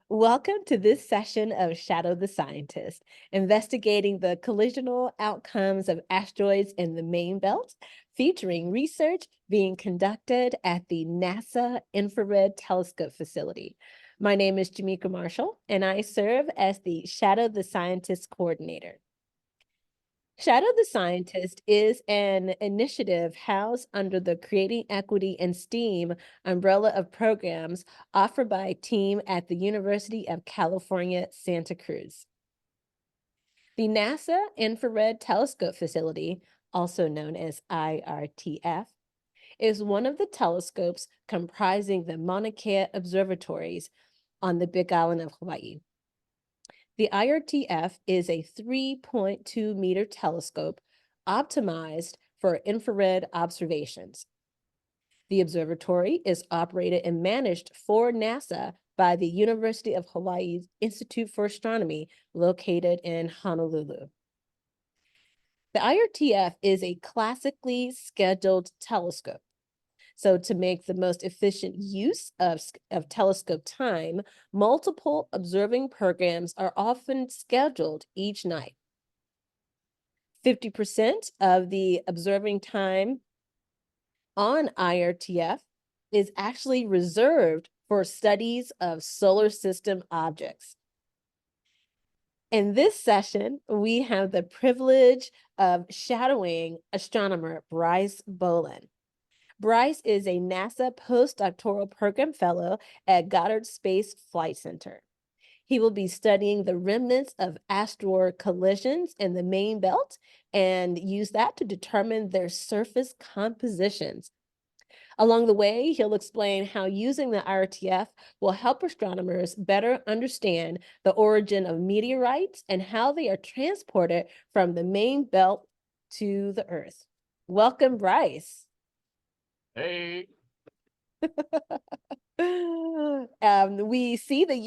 Welcome to this session of Shadow the Scientist, investigating the collisional outcomes of asteroids in the main belt, featuring research being conducted at the NASA Infrared Telescope Facility. My name is Jamika Marshall, and I serve as the Shadow the Scientist coordinator. Shadow the Scientist is an initiative housed under the Creating Equity and STEAM umbrella of programs offered by a team at the University of California, Santa Cruz. The NASA Infrared Telescope Facility, also known as IRTF, is one of the telescopes comprising the Mauna Kea observatories on the Big Island of Hawaii. The IRTF is a 3.2-meter telescope optimized for infrared observations. The observatory is operated and managed for NASA by the University of Hawaii's Institute for Astronomy, located in Honolulu. The IRTF is a classically scheduled telescope. So to make the most efficient use of telescope time, multiple observing programs are often scheduled each night. 50% of the observing time on IRTF is actually reserved for studies of solar system objects. In this session, we have the privilege of shadowing astronomer Bryce Bolin. Bryce is a NASA postdoctoral program fellow at Goddard Space Flight Center. He will be studying the remnants of asteroid collisions in the main belt and use that to determine their surface compositions. Along the way, he'll explain how using the IRTF will help astronomers better understand the origin of meteorites and how they are transported from the main belt to the Earth. Welcome, Bryce. Hey. We see that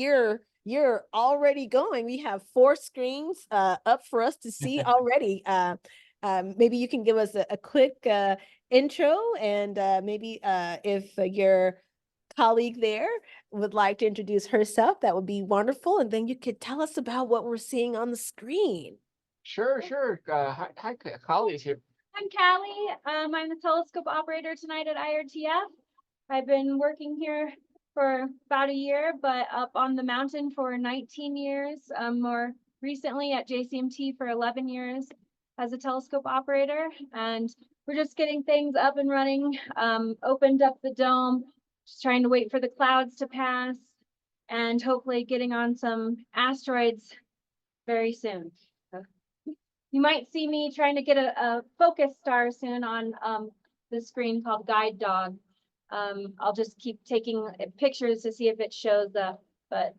you're already going. We have 4 screens up for us to see already. Maybe you can give us a quick intro, and maybe if your colleague there would like to introduce herself, that would be wonderful. And then you could tell us about what we're seeing on the screen. Sure. Hi, colleagues here. I'm Callie. I'm the telescope operator tonight at IRTF. I've been working here for about a year, but up on the mountain for 19 years, more recently at JCMT for 11 years as a telescope operator. And we're just getting things up and running, opened up the dome, just trying to wait for the clouds to pass, and hopefully getting on some asteroids very soon. You might see me trying to get a focus star soon on the screen called Guide Dog. I'll just keep taking pictures to see if it shows up. But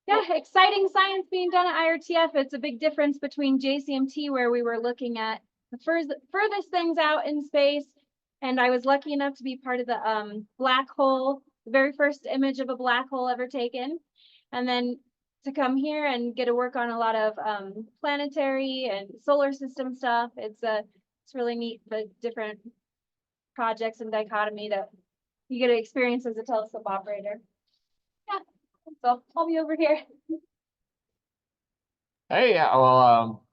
yeah, exciting science being done at IRTF. It's a big difference between JCMT, where we were looking at the furthest things out in space. And I was lucky enough to be part of the black hole, the very first image of a black hole ever taken. And then to come here and get to work on a lot of planetary and solar system stuff. It's really neat, the different projects and dichotomy that you get to experience as a telescope operator. Yeah, so I'll be over here. Hey, well,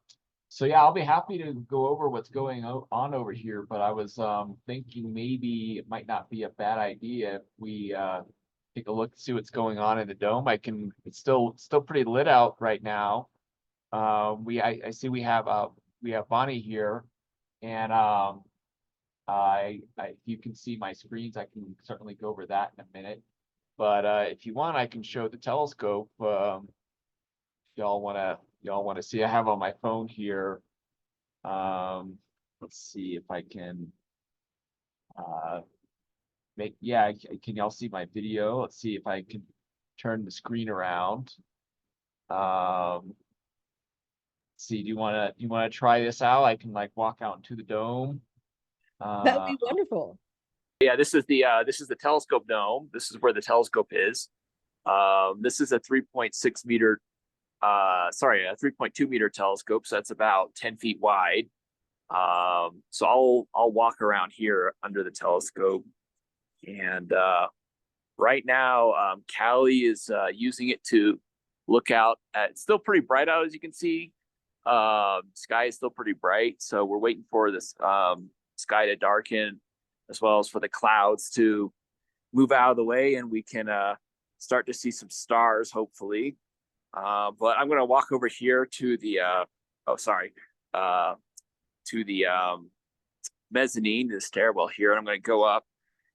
so yeah, I'll be happy to go over what's going on over here, but I was thinking maybe it might not be a bad idea if we take a look, see what's going on in the dome. It's still pretty lit out right now. I see we have Bonnie here, and if you can see my screens, I can certainly go over that in a minute. But if you want, I can show the telescope. Y'all wanna see? I have on my phone here. Let's see if I can can y'all see my video? Let's see if I can turn the screen around. See, do you wanna try this out? I can like walk out into the dome. That would be wonderful. Yeah, this is the telescope dome. This is where the telescope is. This is a 3.6 meter, a 3.2 meter telescope. So that's about 10 feet wide. So I'll walk around here under the telescope, and Right now, Callie is using it to look out at, it's still pretty bright out, as you can see. Sky is still pretty bright, so we're waiting for this sky to darken, as well as for the clouds to move out of the way, and we can start to see some stars, hopefully. But I'm going to walk over here to the to the mezzanine, the stairwell here, and I'm going to go up,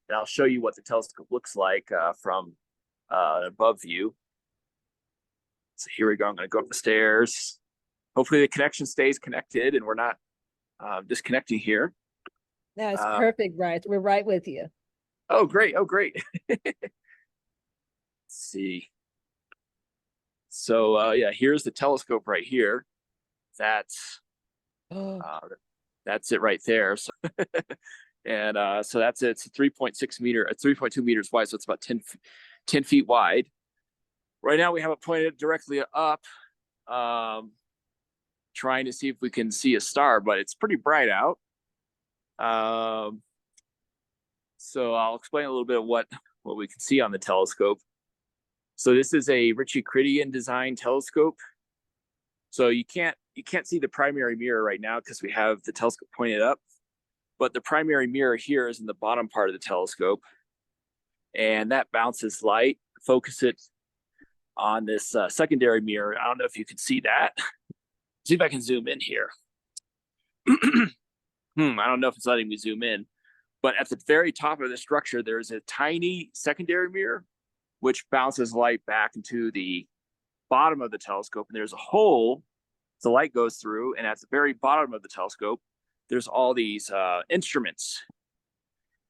and I'll show you what the telescope looks like from an above view. So here we go. I'm going to go up the stairs. Hopefully the connection stays connected and we're not disconnecting here. That's perfect, Bryce. We're right with you. Oh, great. Oh, great. Let's see. So yeah, here's the telescope right here. That's it right there. So and so that's it. It's a 3.2 meters wide, so it's about 10 feet wide. Right now we have it pointed directly up, trying to see if we can see a star, but it's pretty bright out. So I'll explain a little bit of what we can see on the telescope. So this is a Ritchie-Chrétien design telescope. So you can't see the primary mirror right now because we have the telescope pointed up, but the primary mirror here is in the bottom part of the telescope, and that bounces light, focus it on this secondary mirror. I don't know if you can see that. See if I can zoom in here. I don't know if it's letting me zoom in, but at the very top of the structure, there's a tiny secondary mirror, which bounces light back into the bottom of the telescope. And there's a hole the light goes through. And at the very bottom of the telescope, there's all these instruments.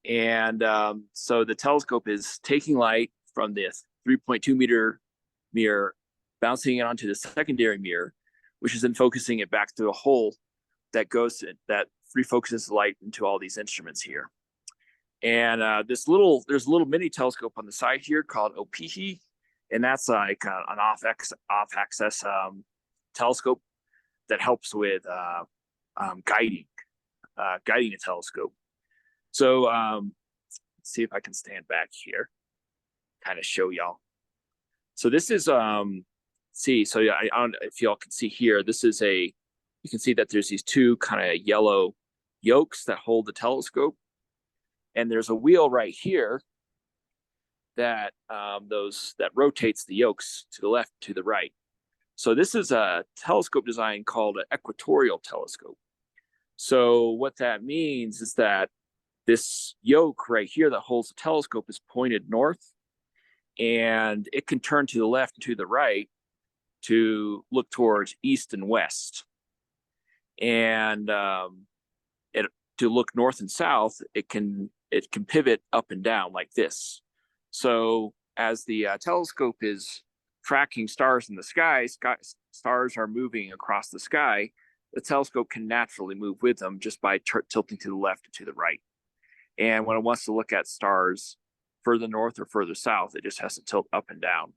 And so the telescope is taking light from this 3.2 meter mirror, bouncing it onto the secondary mirror, which is then focusing it back through a hole that refocuses light into all these instruments here. And there's a little mini telescope on the side here called Opihi, and that's like an off-axis telescope that helps with guiding a telescope. So let's see if I can stand back here, kind of show y'all. So this is so I don't know if y'all can see here. This is you can see that there's these two kind of yellow yolks that hold the telescope, and there's a wheel right here that rotates the yolks to the left, to the right. So this is a telescope design called an equatorial telescope. So what that means is that this yoke right here that holds the telescope is pointed north, and it can turn to the left and to the right to look towards east and west. And to look north and south, it can pivot up and down like this. So as the telescope is tracking stars in the sky, stars are moving across the sky. The telescope can naturally move with them just by tilting to the left and to the right. And when it wants to look at stars further north or further south, it just has to tilt up and down.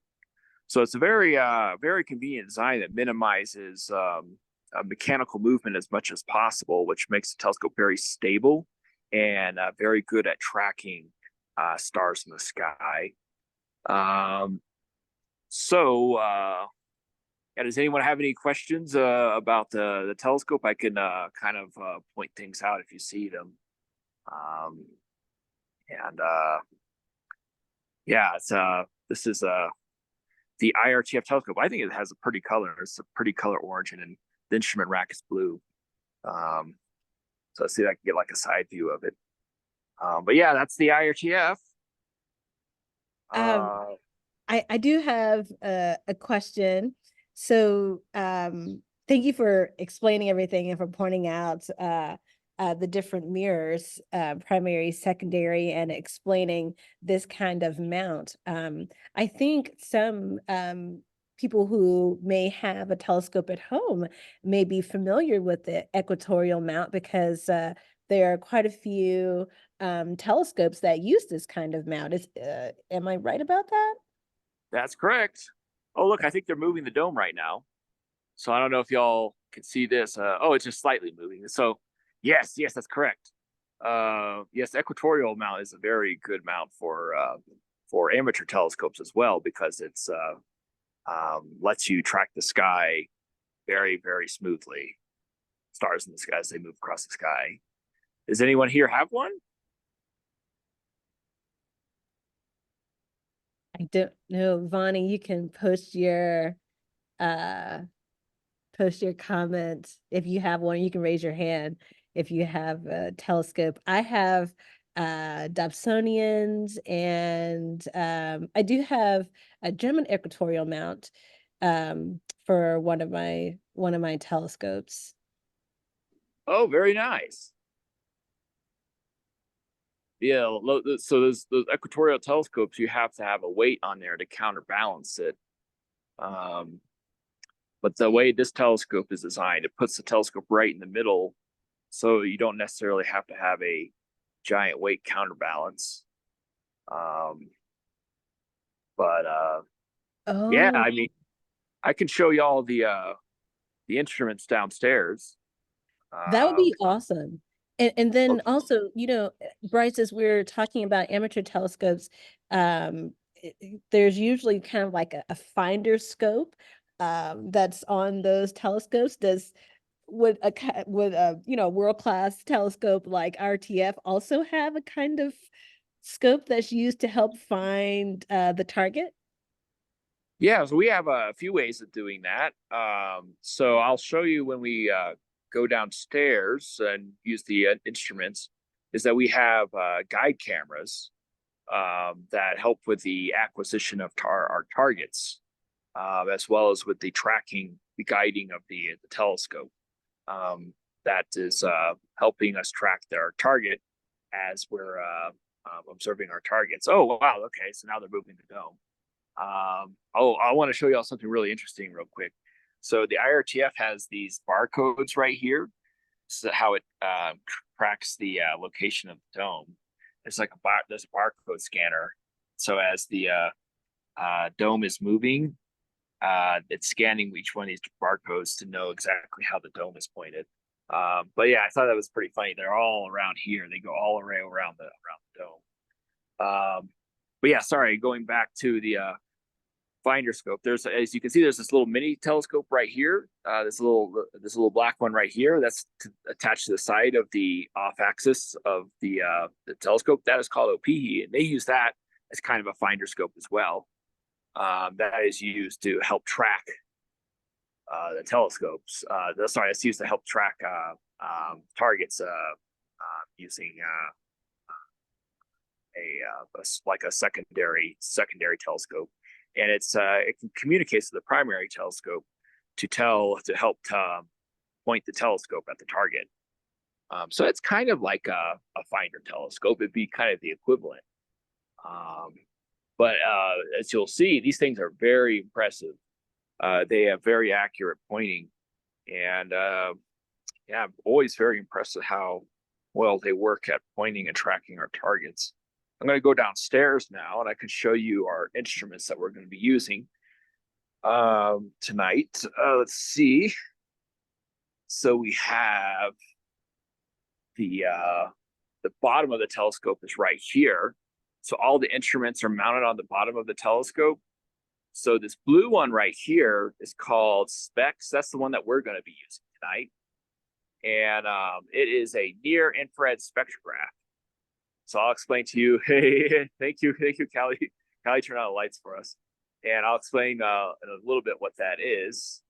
So it's a very, very convenient design that minimizes mechanical movement as much as possible, which makes the telescope very stable and very good at tracking stars in the sky. Does anyone have any questions about the telescope? I can kind of point things out if you see them. This is the IRTF telescope. I think it has a pretty color. It's a pretty color origin, and the instrument rack is blue. So let's see if I can get like a side view of it. But yeah, that's the IRTF. I do have a question. So thank you for explaining everything and for pointing out the different mirrors, primary, secondary, and explaining this kind of mount. I think some people who may have a telescope at home may be familiar with the equatorial mount because there are quite a few telescopes that use this kind of mount. Am I right about that? That's correct. Oh, look, I think they're moving the dome right now. So I don't know if y'all can see this. It's just slightly moving. So yes, that's correct. Yes, equatorial mount is a very good mount for for amateur telescopes as well, because it's lets you track the sky very, very smoothly. Stars in the sky as they move across the sky. Does anyone here have one? I don't know, Vonnie, you can post your comments. If you have one, you can raise your hand if you have a telescope. I have Dobsonians, and I do have a German equatorial mount for one of my telescopes. Oh, very nice. Yeah, so those equatorial telescopes, you have to have a weight on there to counterbalance it. But the way this telescope is designed, it puts the telescope right in the middle, so you don't necessarily have to have a giant weight counterbalance. But yeah, I Oh, mean, I can show you all the instruments downstairs. that would be awesome. And then also, you know, Bryce, as we're talking about amateur telescopes, there's usually kind of like a finder scope that's on those telescopes. Would a you know, world-class telescope like IRTF also have a kind of scope that's used to help find the target? Yeah, so we have a few ways of doing that. So I'll show you when we go downstairs and use the instruments, is that we have guide cameras that help with the acquisition of our targets, as well as with the tracking, the guiding of the telescope. That is helping us track our target as we're observing our targets. Oh, wow. Okay. So now they're moving the dome. I want to show you all something really interesting real quick. So the IRTF has these barcodes right here. This is how it tracks the location of the dome. It's like there's a barcode scanner. So as the dome is moving, it's scanning each one of these barcodes to know exactly how the dome is pointed. But yeah, I thought that was pretty funny. They're all around here. They go all around the dome. But yeah, sorry, going back to the finder scope, there's, as you can see, there's this little mini telescope right here. This little black one right here that's attached to the side of the off axis of the telescope. That is called OPE, and they use that as kind of a finder scope as well. That is used to help track the telescopes. Sorry, it's used to help track targets using like a secondary telescope, and it can communicate to the primary telescope to help point the telescope at the target. So it's kind of like a finder telescope. It'd be kind of the equivalent. But as you'll see, these things are very impressive. They have very accurate pointing, and yeah, I'm always very impressed with how well they work at pointing and tracking our targets. I'm going to go downstairs now, and I can show you our instruments that we're going to be using tonight. Let's see. So we have the bottom of the telescope is right here. So all the instruments are mounted on the bottom of the telescope. So this blue one right here is called SpeX. That's the one that we're going to be using tonight. And it is a near infrared spectrograph. So I'll explain to you. Hey, thank you, Callie. Callie turned on the lights for us. And I'll explain in a little bit what that is.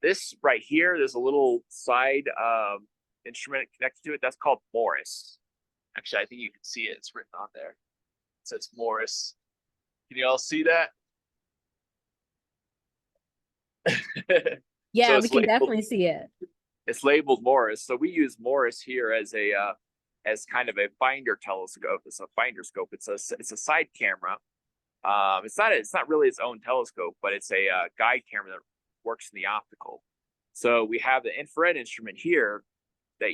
This right here, there's a little side instrument connected to it. That's called Morris. Actually, I think you can see it. It's written on there. It says Morris. Can you all see that? Yeah, So we can definitely see it. It's labeled Morris. So we use Morris here as a as kind of a finder telescope. It's a finder scope. It's a side camera. It's not really its own telescope, but it's a guide camera that works in the optical. So we have the infrared instrument here that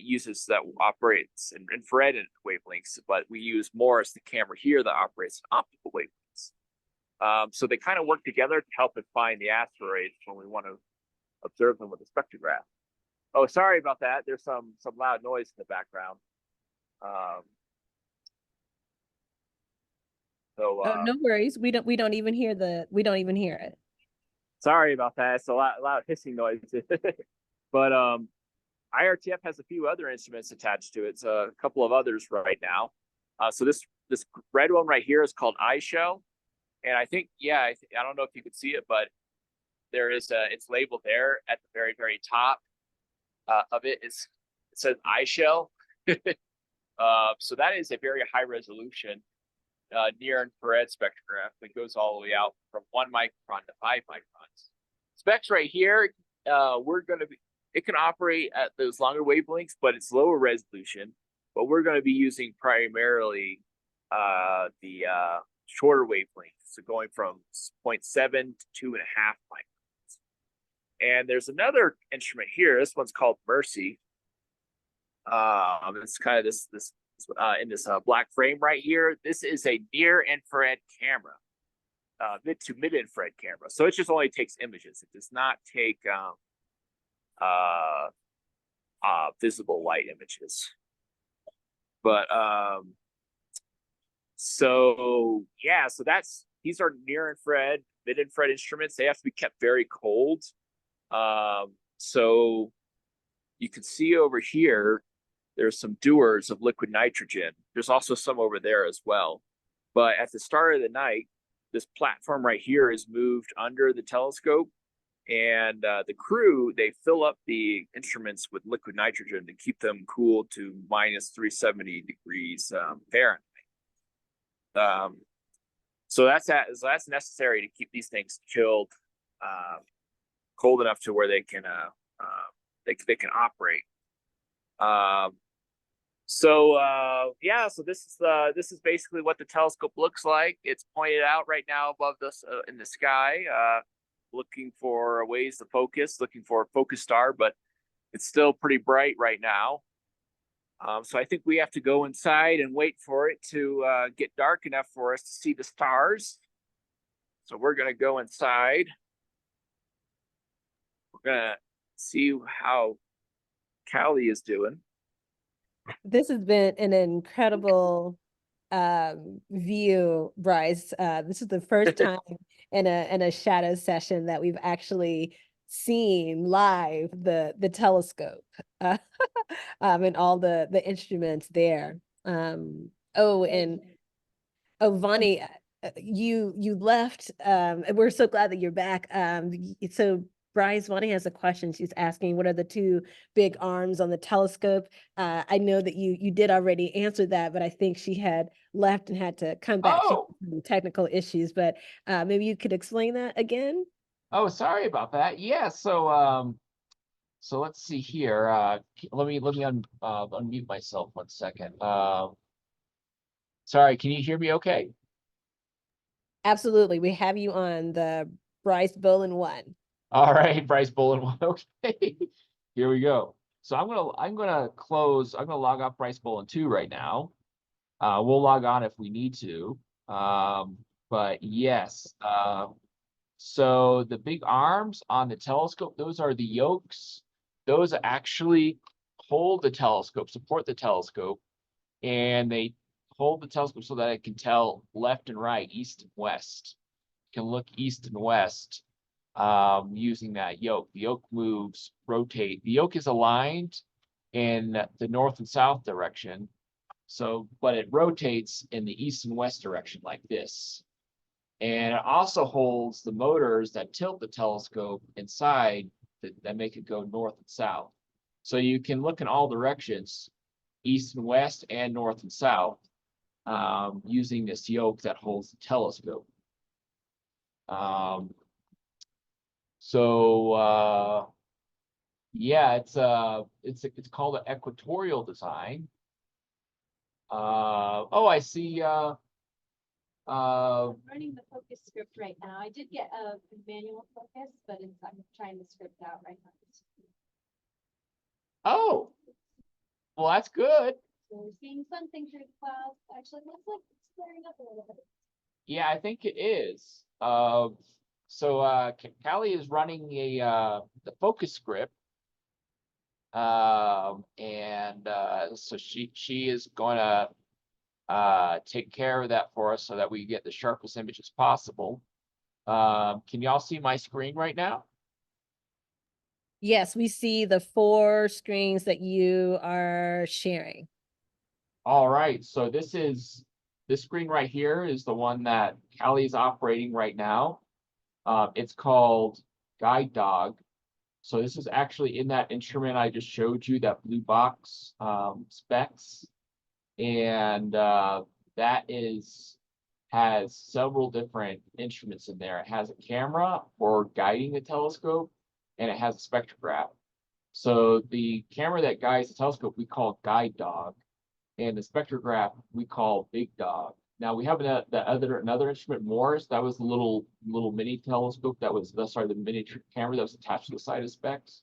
operates in infrared wavelengths, but we use Morris, the camera here, that operates in optical wavelengths. So they kind of work together to help us find the asteroids when we want to observe them with a spectrograph. Oh, sorry about that. There's some loud noise in the background. So Oh, no worries. We don't even hear it. sorry about that. It's a loud hissing noise. But IRTF has a few other instruments attached to it. It's a couple of others right now. So this red one right here is called iShell, and I think I don't know if you could see it, but there is it's labeled there at the very top of it. It says iShell. So that is a very high resolution near infrared spectrograph that goes all the way out from 1 micron to 5 microns. SpeX right here, it can operate at those longer wavelengths, but it's lower resolution. But we're going to be using primarily the shorter wavelengths, so going from 0.7 to 2.5 microns. And there's another instrument here. This one's called Mercy. It's kind of this in this black frame right here. This is a near infrared camera, mid to mid infrared camera. So it just only takes images. It does not take visible light images. But so these are near infrared, mid infrared instruments. They have to be kept very cold. So you can see over here, there's some dewars of liquid nitrogen. There's also some over there as well. But at the start of the night, this platform right here is moved under the telescope, and the crew, they fill up the instruments with liquid nitrogen to keep them cool to minus 370 degrees Fahrenheit. So that's necessary to keep these things chilled, cold enough to where they can operate. So this is basically what the telescope looks like. It's pointed out right now above us in the sky, looking for ways to focus, looking for a focus star, but it's still pretty bright right now. So I think we have to go inside and wait for it to get dark enough for us to see the stars. So we're going to go inside. We're going to see how Callie is doing. This has been an incredible view, Bryce. This is the first time in a shadow session that we've actually seen live the telescope and all the instruments there. Vonnie, you left, and we're so glad that you're back. So Bryce, Vonnie has a question. She's asking, what are the two big arms on the telescope? I know that you did already answer that, but I think she had left and had to come back. She had some technical issues, but maybe you could explain that again. Oh, sorry about that. Yeah, so let's see here. Let me unmute myself 1 second. Sorry, can you hear me okay? Absolutely. We have you on the Bryce Bolin 1. All right, Bryce Bolin 1. Okay. Here we go. So I'm gonna log off Bryce Bolin 2 right now. We'll log on if we need to. But yes, so the big arms on the telescope, those are the yokes. Those actually hold the telescope, support the telescope, and they hold the telescope so that it can tell left and right, east and west. You can look east and west using that yoke. The yoke moves, rotate. The yoke is aligned in the north and south direction. So, but it rotates in the east and west direction like this. And it also holds the motors that tilt the telescope inside that make it go north and south. So you can look in all directions, east and west and north and south, using this yoke that holds the telescope. Yeah, it's called an equatorial design. Oh, I see. Running the focus script right now. I did get a manual focus, but I'm trying the script out right now. Oh, well, that's good. So we're seeing something through the clouds. Actually, looks like it's clearing up a little bit. Yeah, I think it is. So Callie is running the focus script. So she is gonna take care of that for us so that we get the sharpest images possible. Can y'all see my screen right now? Yes, we see the 4 screens that you are sharing. All right, so this screen right here is the one that Callie's operating right now. It's called Guide Dog. So this is actually in that instrument I just showed you, that blue box, SpeX. And that has several different instruments in there. It has a camera for guiding the telescope, and it has a spectrograph. So the camera that guides the telescope we call Guide Dog, and the spectrograph we call Big Dog. Now we have another instrument, Morse. That was the little mini telescope that was the miniature camera that was attached to the side of SpeX.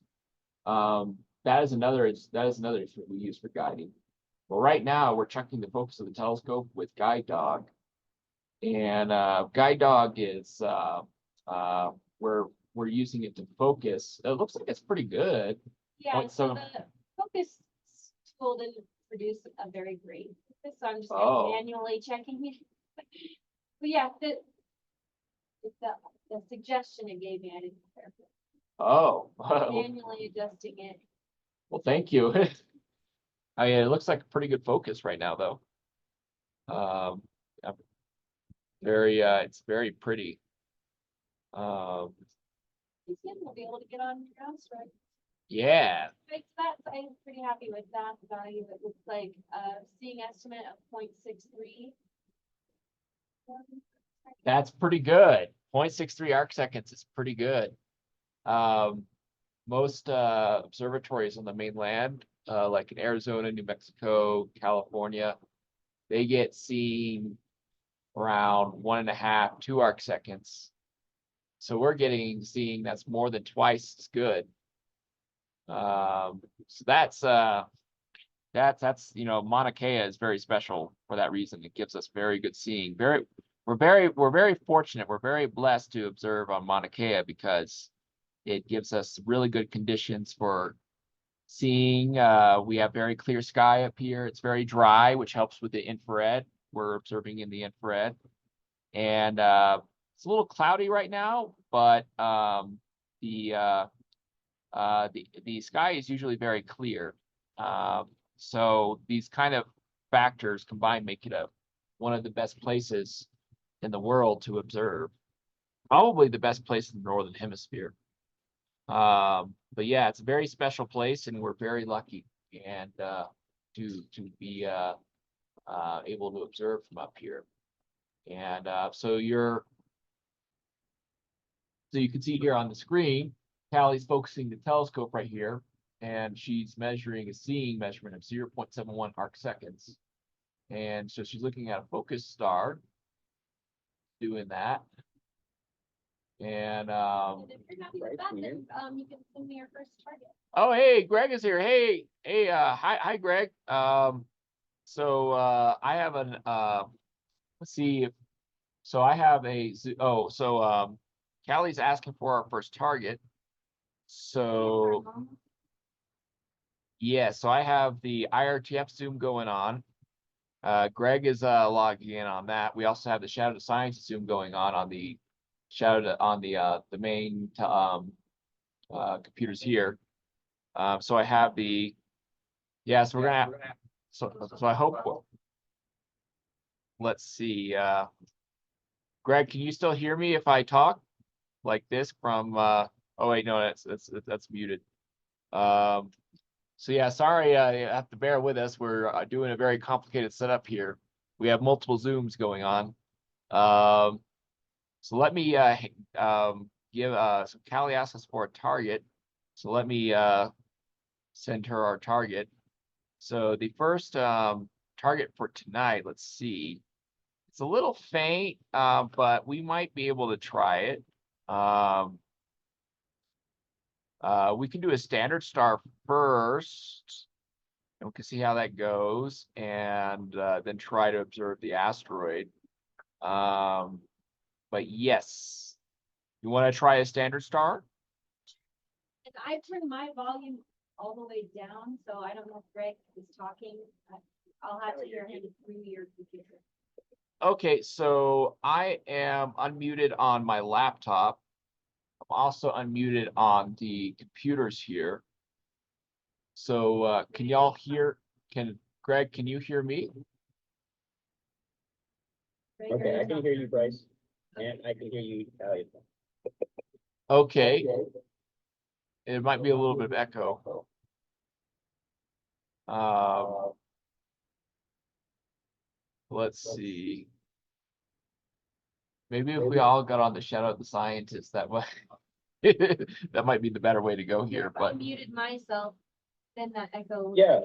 That is another instrument we use for guiding. Well, right now we're checking the focus of the telescope with Guide Dog, and Guide Dog is we're using it to focus. It looks like it's pretty good. Yeah, so the focus tool didn't produce a very great focus, so I'm just manually checking it. But yeah, the suggestion it gave me, I didn't care for. Oh, Manually adjusting it. well, thank you. I mean, it looks like a pretty good focus right now, though. It's very pretty. We'll be able to get on your house, right? Yeah. I'm pretty happy with that value. It looks like seeing estimate of 0.63. That's pretty good. 0.63 arc seconds is pretty good. Most observatories on the mainland, like in Arizona, New Mexico, California, they get seen around 1.5, 2 arc seconds. So we're seeing that's more than twice as good. So that's Mauna Kea is very special for that reason. It gives us very good seeing. We're very fortunate. We're very blessed to observe on Mauna Kea because it gives us really good conditions for seeing. We have very clear sky up here. It's very dry, which helps with the infrared. We're observing in the infrared, and it's a little cloudy right now, but the sky is usually very clear. So these kind of factors combined make it one of the best places in the world to observe. Probably the best place in the Northern Hemisphere. But yeah, it's a very special place, and we're very lucky and to be able to observe from up here. And so you can see here on the screen, Callie's focusing the telescope right here, and she's measuring a seeing measurement of 0.71 arc seconds. And so she's looking at a focused star, doing that. And if you're happy with that, then you can send me your first target. oh, hey, Greg is here. Hey, hi, Greg. So I have an let's see. So I have Callie's asking for our first target. So yeah, so I have the IRTF Zoom going on. Greg is logging in on that. We also have the Shadow of Science Zoom going on the the main computers here. So I have so we're gonna so I hope let's see. Greg, can you still hear me if I talk like this from oh wait, no, that's muted. So yeah, sorry, you have to bear with us. We're doing a very complicated setup here. We have multiple Zooms going on. So let me so Callie asked us for a target. So let me send her our target. So the first target for tonight, let's see. It's a little faint, but we might be able to try it. We can do a standard star first, and we can see how that goes, and then try to observe the asteroid. But yes, you want to try a standard star? And I turned my volume all the way down, so I don't know if Greg is talking. I'll have to hear him through your computer. Okay, so I am unmuted on my laptop. I'm also unmuted on the computers here. So can y'all hear? Greg, can you hear me? Okay, I can hear you, Bryce, and I can hear you, Elliot. Okay, it might be a little bit of echo. Let's see. Maybe if we all got on the Shadow of the Scientist, that might that might be the better way to go here. I But muted myself, then that echo. Yeah,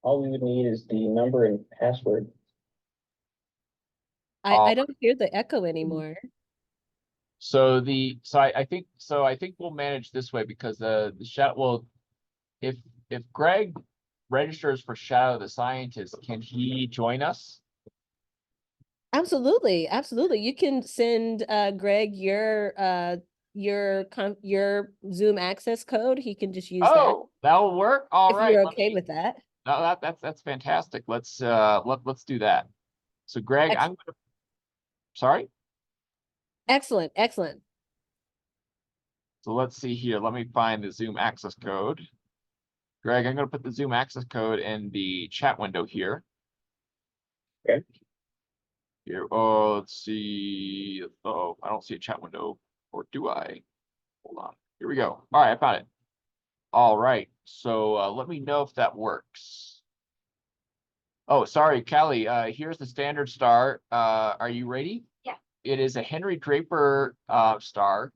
all we would need is the number and password. I don't hear the echo anymore. I think we'll manage this way because the shadow. Well, if Greg registers for Shadow of the Scientist, can he join us? Absolutely, absolutely. You can send Greg your Zoom access code. He can just use that Oh, that'll work. All if right. you're let okay me- with that. No, that's fantastic. Let's do that. So Greg, Ex- I'm gonna. Sorry. Excellent, excellent. So let's see here. Let me find the Zoom access code. Greg, I'm going to put the Zoom access code in the chat window here. Okay. Here, oh, let's see. Oh, I don't see a chat window, or do I? Hold on. Here we go. All right, I found it. All right. So let me know if that works. Oh, sorry, Callie. Here's the standard star. Are you ready? Yeah. It is a Henry Draper star,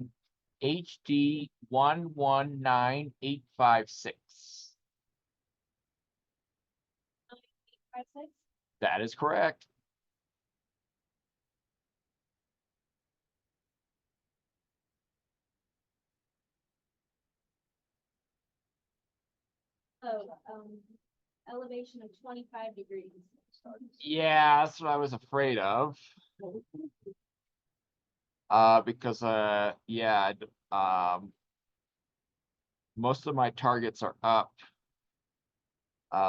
HD 119856. 56. That is correct. Oh, elevation of 25 degrees. Yeah, that's what I was afraid of. Because yeah, most of my targets are up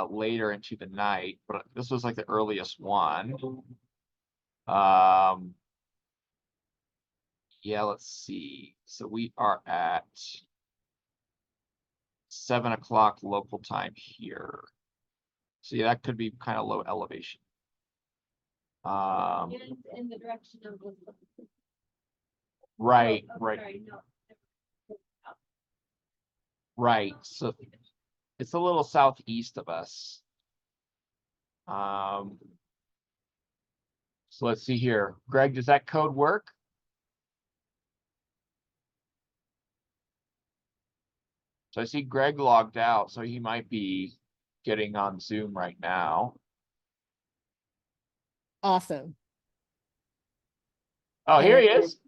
later into the night, but this was like the earliest one. Yeah, let's see. So we are at 7 o'clock local time here. So yeah, that could be kind of low elevation. And in the direction of the. Right, Oh, right, sorry, no. right. So it's a little southeast of us. So let's see here. Greg, does that code work? So I see Greg logged out, so he might be getting on Zoom right now. Awesome. Oh, here he And- is.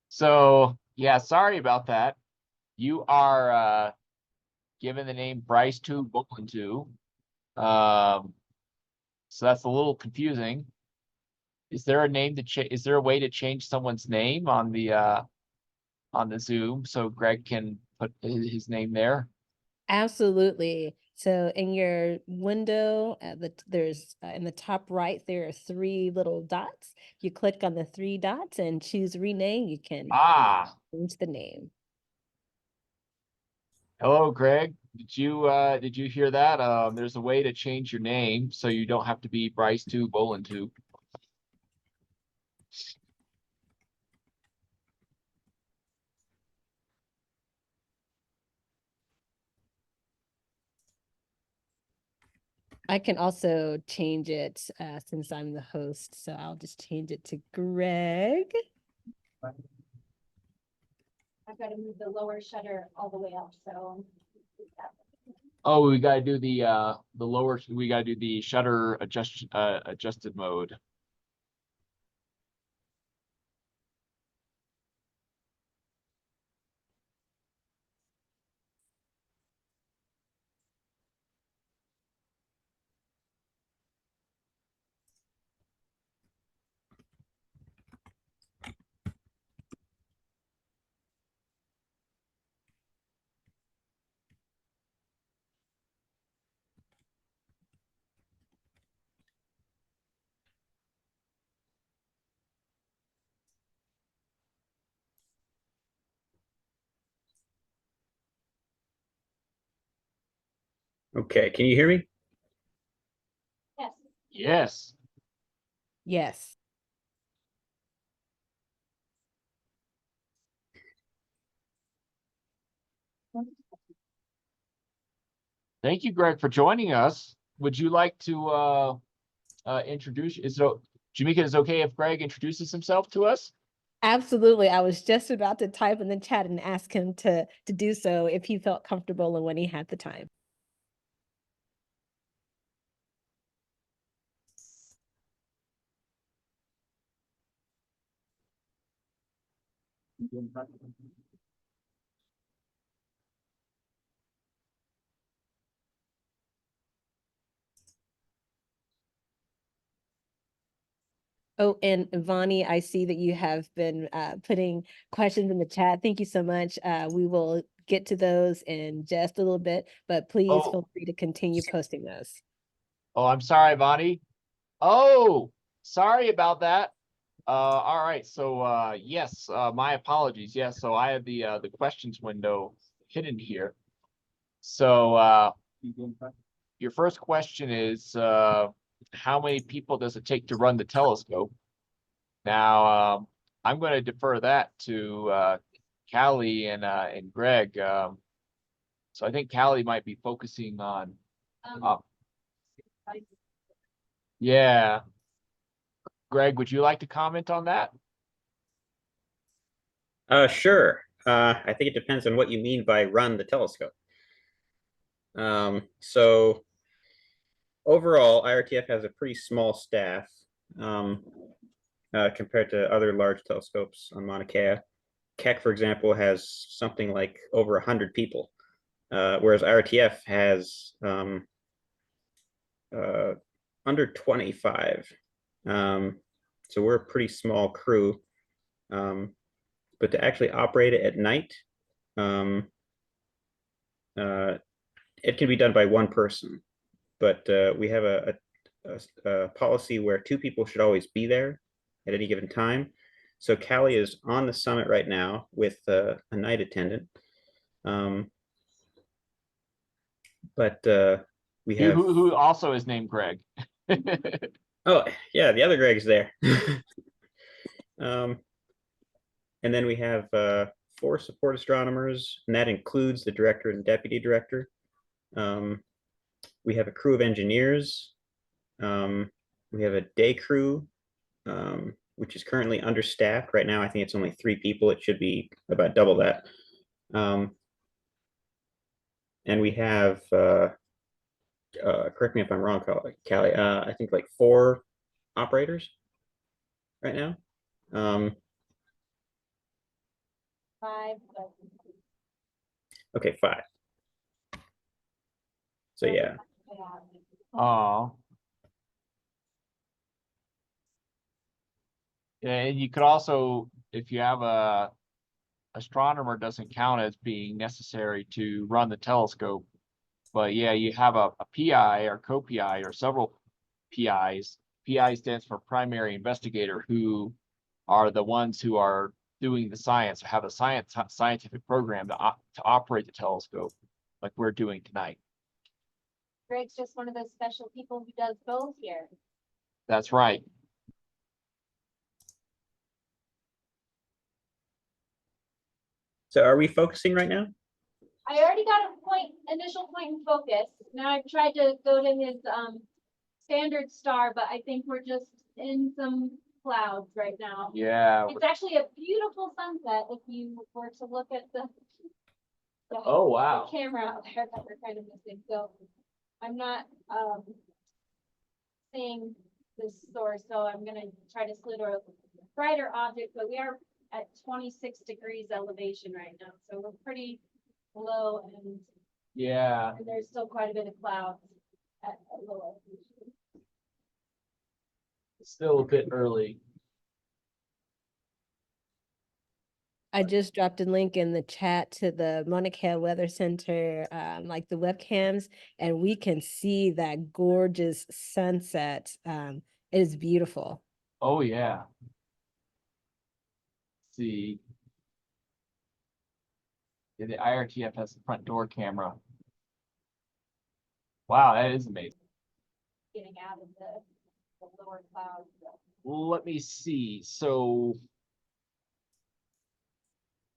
So yeah, sorry about that. You are given the name Bryce 2 Bolin 2. So that's a little confusing. Is there a name to change? Is there a way to change someone's name on the Zoom so Greg can put his name there? Absolutely. So in your window, there's in the top right, there are 3 little dots. You click on the 3 dots and choose rename. You can change the name. Hello, Greg. Did you hear that? There's a way to change your name so you don't have to be Bryce 2 Bolin 2. I can also change it since I'm the host. So I'll just change it to Greg. I've got to move the lower shutter all the way up, so. Oh, we gotta do the lower. We gotta do the shutter adjusted mode. Okay, can you hear me? Yes. Yes. Yes. Thank you, Greg, for joining us. Would you like to introduce? Jamaica, is it okay if Greg introduces himself to us? Absolutely. I was just about to type in the chat and ask him to do so if he felt comfortable and when he had the time. Oh, and Vani, I see that you have been putting questions in the chat. Thank you so much. We will get to those in just a little bit, but please Oh. feel free to continue posting those. Oh, I'm sorry, Bonnie. Oh, sorry about that. All right. So, yes, my apologies. Yes. So I have the questions window hidden here. So, your first question is, how many people does it take to run the telescope? Now, I'm going to defer that to Callie and Greg. So I think Callie might be focusing on, yeah. Greg, would you like to comment on that? Sure. I think it depends on what you mean by run the telescope. So overall, IRTF has a pretty small staff compared to other large telescopes on Mauna Kea. Keck, for example, has something like over 100 people, whereas IRTF has under 25. So we're a pretty small crew. But to actually operate it at night, it can be done by one person. But we have a policy where two people should always be there at any given time. So Callie is on the summit right now with a night attendant. But we have who also is named Greg. Oh yeah, the other Greg's there. And then we have 4 support astronomers, and that includes the director and deputy director. We have a crew of engineers. We have a day crew, which is currently understaffed. Right now, I think it's only 3 people. It should be about double that. And we have, correct me if I'm wrong, Callie, I think like 4 operators right now. 5. Okay, 5. So yeah. Oh. And you could also, if you have a astronomer, doesn't count as being necessary to run the telescope. But yeah, you have a PI or co-PI or several PIs. PI stands for primary investigator, who are the ones who are doing the science, have a scientific program to operate the telescope, like we're doing tonight. Greg's just one of those special people who does both here. That's right. So are we focusing right now? I already got a initial point in focus. Now I've tried to go to his standard star, but I think we're just in some clouds right now. Yeah. It's actually a beautiful sunset if you were to look at the Oh, wow. the camera out there that we're kind of missing. So I'm not seeing this source, so I'm gonna try to slid a brighter object, but we are at 26 degrees elevation right now, so we're pretty low, and Yeah. there's still quite a bit of clouds at low elevation. Still a bit early. I just dropped a link in the chat to the Mauna Kea Weather Center, like the webcams, and we can see that gorgeous sunset. It is beautiful. Oh, yeah. See. Yeah, the IRTF has the front door camera. Wow, that is amazing. getting out of the lower clouds. Let me see. So,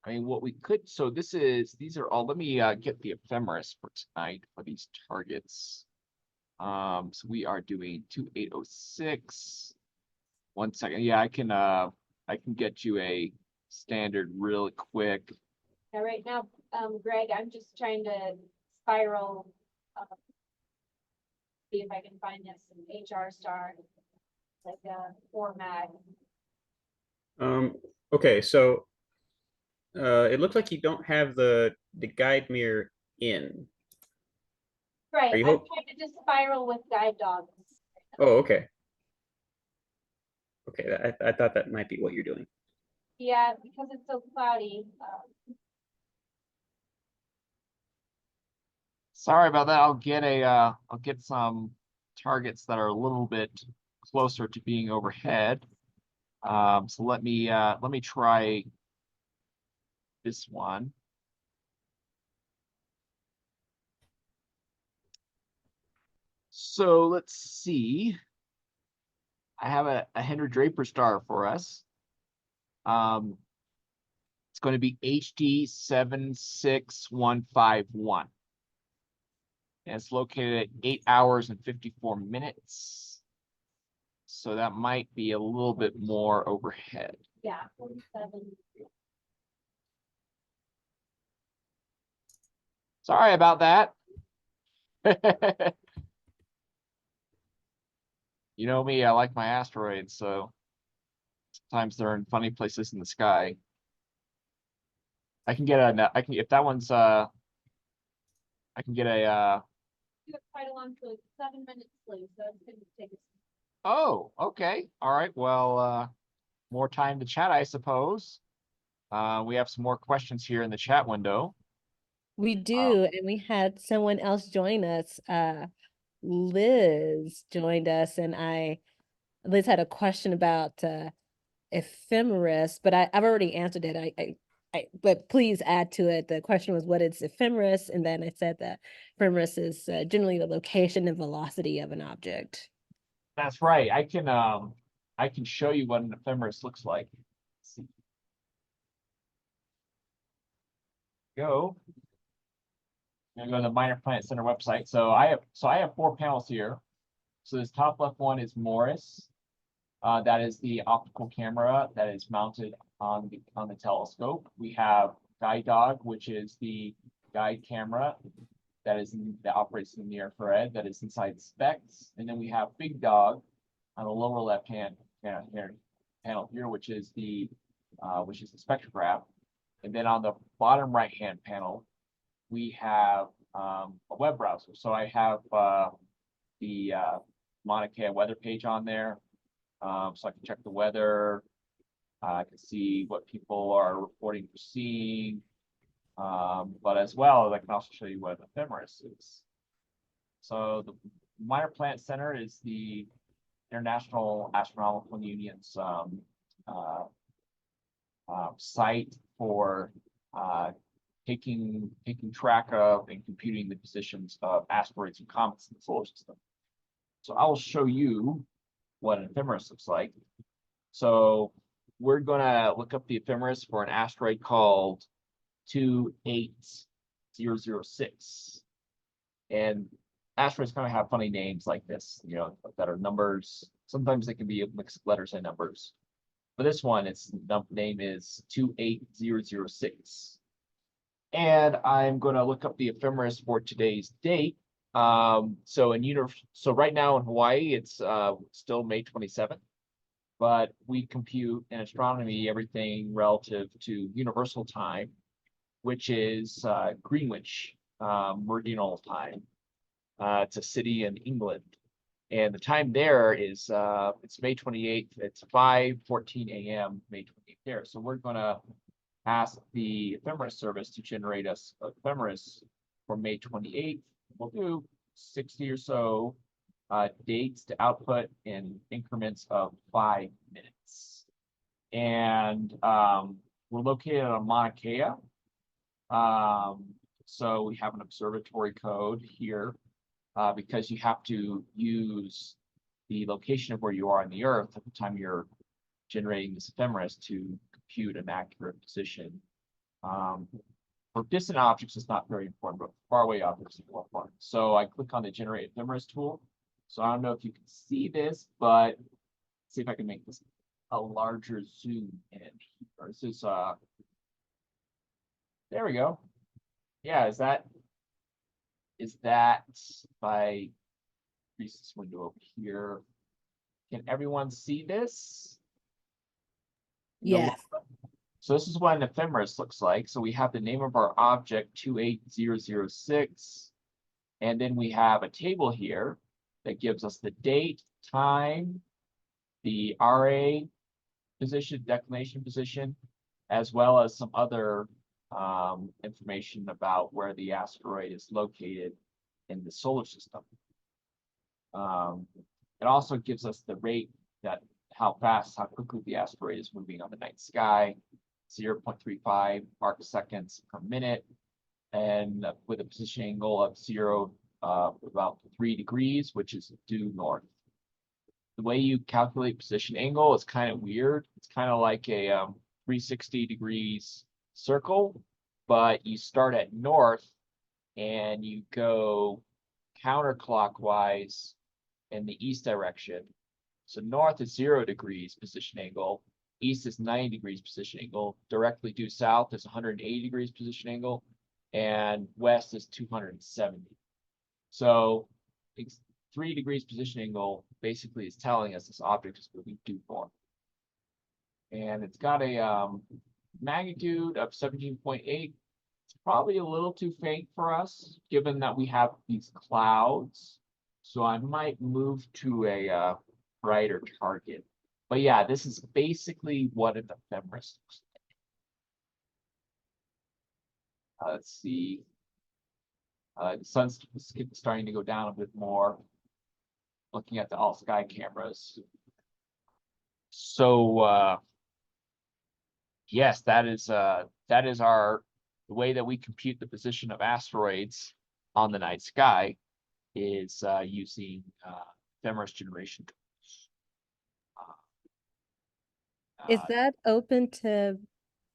I mean, what we could, so these are all, let me get the ephemeris for tonight for these targets. So we are doing 2806. 1 second. Yeah, I can get you a standard really quick. Now, right now, Greg, I'm just trying to spiral. See if I can find this in HR star, like a format. Okay, so it looks like you don't have the guide mirror in. Right, Are you I'm hope- trying to just spiral with guide dogs. Oh, okay. Okay, I thought that might be what you're doing. Yeah, because it's so cloudy. Sorry about that. I'll get some targets that are a little bit closer to being overhead. So let me try this one. So let's see. I have a Henry Draper star for us. It's going to be HD 76151. And it's located at 8 hours and 54 minutes. So that might be a little bit more overhead. Yeah, 47. Sorry about that. You know me, I like my asteroids, so sometimes they're in funny places in the sky. I can get if that one's I can get a You have quite a long, so it's 7 minutes late, so it's gonna take us. oh, okay. All right. Well, more time to chat, I suppose. We have some more questions here in the chat window. We do, and we had someone else join us. Liz joined us, and Liz had a question about ephemeris, but I've already answered it. But please add to it. The question was, what is ephemeris? And then I said that ephemeris is generally the location and velocity of an object. That's right. I can show you what an ephemeris looks like. Let's see. Go. I'm gonna go to the Minor Planet Center website. So I have 4 panels here. So this top left one is Morris. That is the optical camera that is mounted on the telescope. We have Guide Dog, which is the guide camera that operates in the near-infrared that is inside SpeX. And then we have Big Dog on the lower left-hand panel here, which is the spectrograph. And then on the bottom right-hand panel, we have a web browser. So I have the Mauna Kea weather page on there. So I can check the weather. I can see what people are reporting for seeing. But as well, I can also show you what ephemeris is. So the Minor Planet Center is the International Astronomical Union's site for taking track of and computing the positions of asteroids and comets in the solar system. So I will show you what an ephemeris looks like. So we're gonna look up the ephemeris for an asteroid called 28006. And asteroids kind of have funny names like this, you know, that are numbers. Sometimes they can be mixed letters and numbers. But this one, its name is 28006. And I'm going to look up the ephemeris for today's date. So right now in Hawaii, it's still May 27th. But we compute in astronomy everything relative to universal time, which is Greenwich Meridional time. It's a city in England. And the time there is it's May 28th. It's 5:14 a.m. May 28th there. So we're going to ask the ephemeris service to generate us ephemeris for May 28th. We'll do 60 or so dates to output in increments of 5 minutes. And we're located on Mauna Kea. So we have an observatory code here. because you have to use the location of where you are on the Earth at the time you're generating this ephemeris to compute an accurate position. For distant objects, it's not very important, but faraway objects is more important. So I click on the generate ephemeris tool. So I don't know if you can see this, but see if I can make this a larger zoom in. This is there we go. Yeah, is that if I increase this window over here? Can everyone see this? No Yes. one- So this is what an ephemeris looks like. So we have the name of our object 28006, and then we have a table here that gives us the date, time, the RA position, declination position, as well as some other information about where the asteroid is located in the solar system. It also gives us the rate that how quickly the asteroid is moving on the night sky, 0.35 arc seconds per minute, and with a position angle of about 3 degrees, which is due north. The way you calculate position angle is kind of weird. It's kind of like a 360 degrees circle, but you start at north and you go counterclockwise in the east direction. So north is 0 degrees position angle, east is 90 degrees position angle, directly due south is 180 degrees position angle, and west is 270. So it's 3 degrees position angle basically is telling us this object is moving due north. And it's got a magnitude of 17.8. It's probably a little too faint for us, given that we have these clouds. So I might move to a brighter target. But yeah, this is basically what an ephemeris looks like. Let's see. The sun's starting to go down a bit more. Looking at the all sky cameras. So yes, that is the way that we compute the position of asteroids on the night sky is using ephemeris generation tools. Is that open to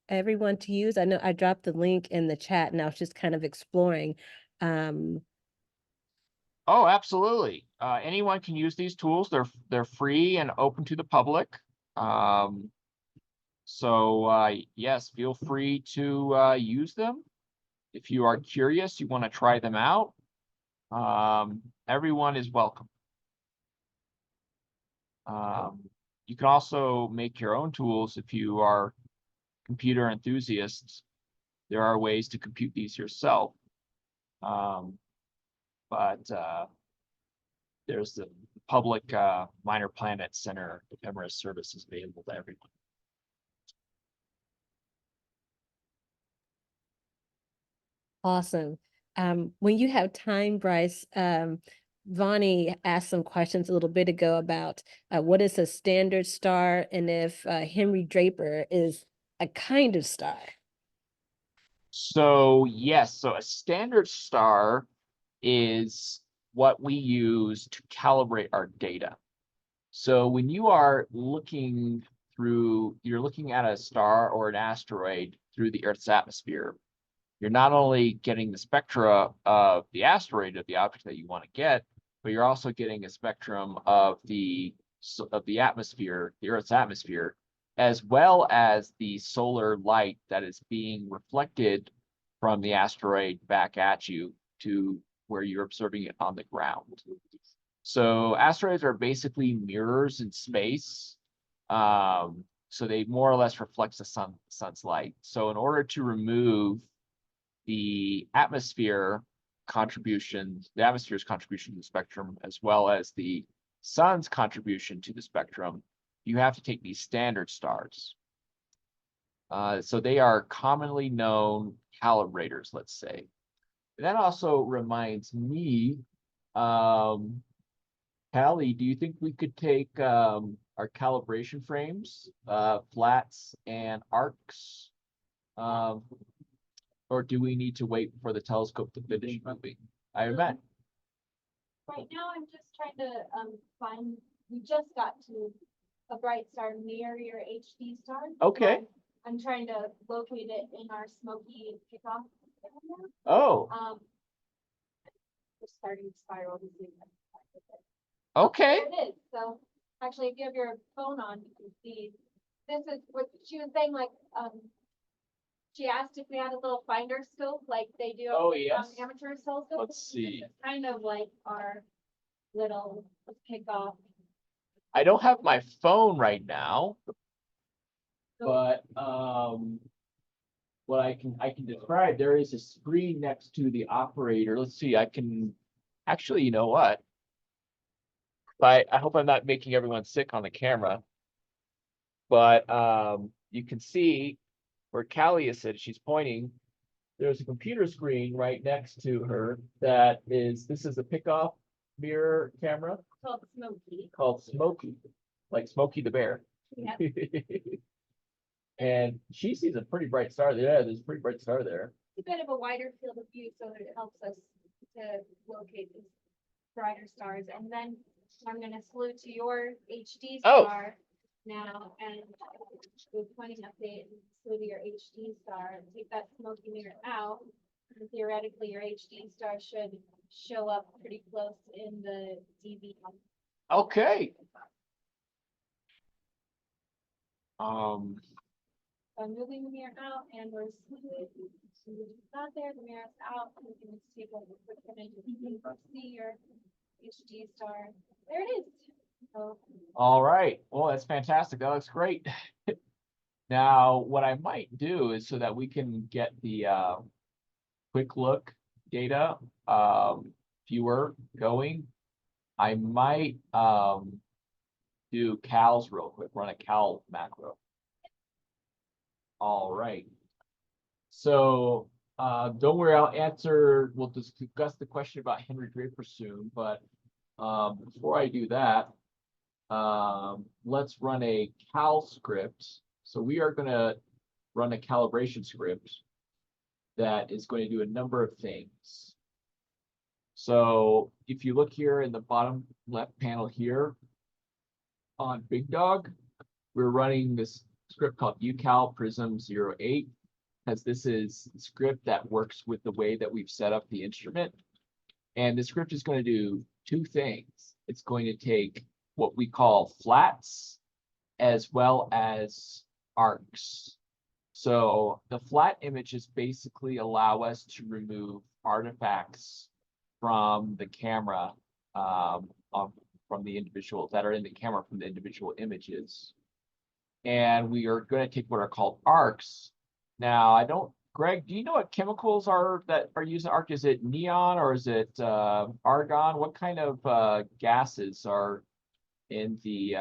everyone to use? I know I dropped the link in the chat and I was just kind of exploring. Oh, absolutely. Anyone can use these tools. They're free and open to the public. So yes, feel free to use them. If you are curious, you want to try them out, everyone is welcome. You can also make your own tools if you are computer enthusiasts. There are ways to compute these yourself. But there's the public Minor Planet Center ephemeris services available to everyone. Awesome. When you have time, Bryce, Vonnie asked some questions a little bit ago about what is a standard star and if Henry Draper is a kind of star. So yes, so a standard star is what we use to calibrate our data. So when you are looking through, you're looking at a star or an asteroid through the Earth's atmosphere, you're not only getting the spectra of the asteroid, of the object that you want to get, but you're also getting a spectrum of the atmosphere, the Earth's atmosphere, as well as the solar light that is being reflected from the asteroid back at you to where you're observing it on the ground. So asteroids are basically mirrors in space. So they more or less reflect the sun's light. So in order to remove the atmosphere's contribution to the spectrum, as well as the sun's contribution to the spectrum, you have to take these standard stars. So they are commonly known calibrators, let's say. That also reminds me, Callie, do you think we could take our calibration frames, flats and arcs, or do we need to wait for the telescope to finish moving? I bet. Right now, I'm just trying to find, we just got to a bright star near your HD star. so Okay. I'm trying to locate it in our smoky kickoff area. Oh, We're starting to spiral to see if I can find it. okay. There it is. So actually, if you have your phone on, you can see, this is what she was saying, like, she asked if we had a little finder scope like they do. Oh, on yes. Amateur telescope. Let's This see. is kind of like our little kickoff. I don't have my phone right now, So but what I can describe, there is a screen next to the operator. Let's see, I can actually, you know what? I hope I'm not making everyone sick on the camera. But you can see where Callie is sitting, she's pointing. There's a computer screen right next to her that is, this is a pickoff mirror camera called Smoky. called Smokey, like Smokey the Bear. Yeah. And she sees a pretty bright star there. Yeah, there's a pretty bright star there. It's a bit of a wider field of view, so that it helps us to locate these brighter stars. And then I'm gonna salute to your HD Oh. star now, and with pointing update, and salute to your HD star, and take that smoky mirror out. And theoretically, your HD star should show up pretty close in the DV. Okay. I'm moving the mirror out, and we're saluted. So it's not there, the mirror's out, and we can just take a quick image and you can see your HD star. There it is. So All right. Well, that's fantastic. That looks great. Now, what I might do is so that we can get the quick look data viewer going, I might do Cal's real quick, run a Cal macro. All right. So don't worry, we'll discuss the question about Henry Draper soon, but before I do that, let's run a cal script. So we are going to run a calibration script that is going to do a number of things. So if you look here in the bottom left panel here on Big Dog, we're running this script called ucal prism 08, because this is the script that works with the way that we've set up the instrument. And the script is going to do two things. It's going to take what we call flats as well as arcs. So the flat images basically allow us to remove artifacts from the camera, from the individual that are in the camera from the individual images. And we are going to take what are called arcs. Now, Greg, do you know what chemicals are that are used in arc? Is it neon or is it argon? What kind of gases are in the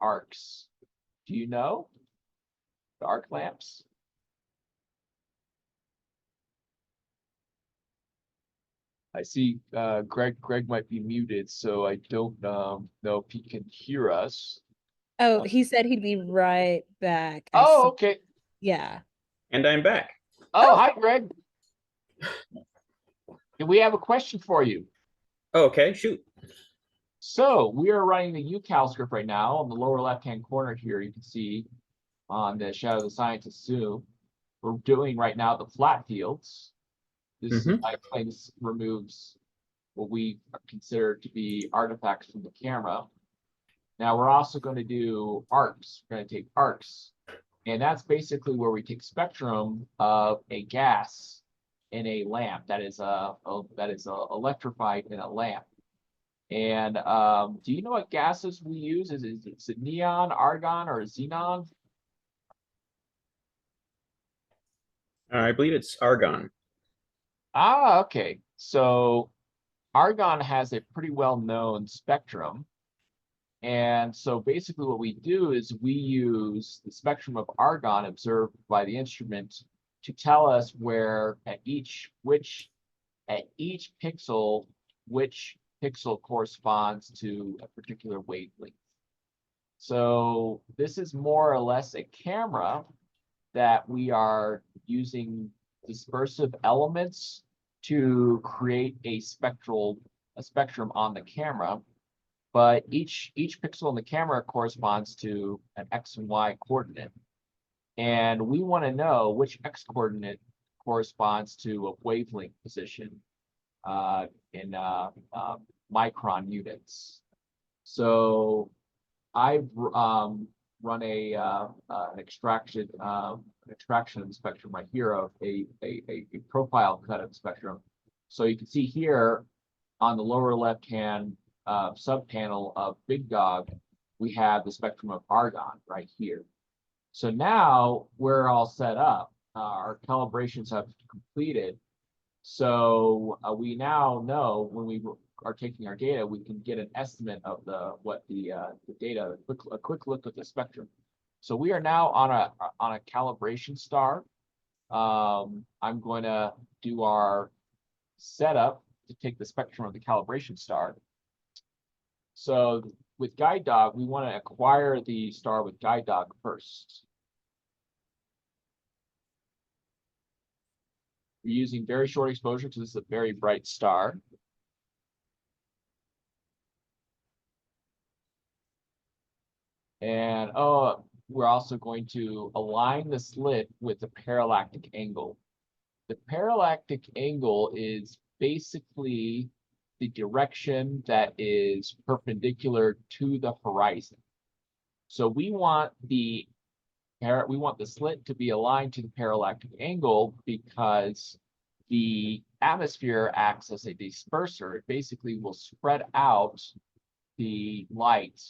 arcs? Do you know? The arc lamps? I see Greg might be muted, so I don't know if he can hear us. Oh, he said he'd be right back. Oh, okay. Yeah. And I'm back. Oh, hi, Greg. We have a question for you. Oh, okay, shoot. So we are running the ucal script right now. On the lower left-hand corner here, you can see on the Shadow of the Scientist Zoom, we're doing right now the flat fields. This this removes what we consider to be artifacts from the camera. Now we're also going to do arcs. We're going to take arcs, and that's basically where we take spectrum of a gas in a lamp that is electrified in a lamp. And do you know what gases we use? Is it neon, argon, or xenon? I believe it's argon. Ah, okay. So argon has a pretty well-known spectrum. And so basically what we do is we use the spectrum of argon observed by the instrument to tell us where at each pixel, which pixel corresponds to a particular wavelength. So this is more or less a camera that we are using dispersive elements to create a spectrum on the camera. But each pixel in the camera corresponds to an X and Y coordinate. And we want to know which X coordinate corresponds to a wavelength position in micron units. So I've run an extraction of the spectrum right here of a profile cut of the spectrum. So you can see here on the lower left hand subpanel of Big Dog, we have the spectrum of argon right here. So now we're all set up. Our calibrations have completed. So we now know when we are taking our data, we can get an estimate of what the data, a quick look at the spectrum. So we are now on a calibration star. I'm going to do our setup to take the spectrum of the calibration star. So with Guide Dog, we want to acquire the star with Guide Dog first. We're using very short exposure because this is a very bright star. And we're also going to align the slit with the parallactic angle. The parallactic angle is basically the direction that is perpendicular to the horizon. So we want the slit to be aligned to the parallactic angle because the atmosphere acts as a disperser. It basically will spread out the light.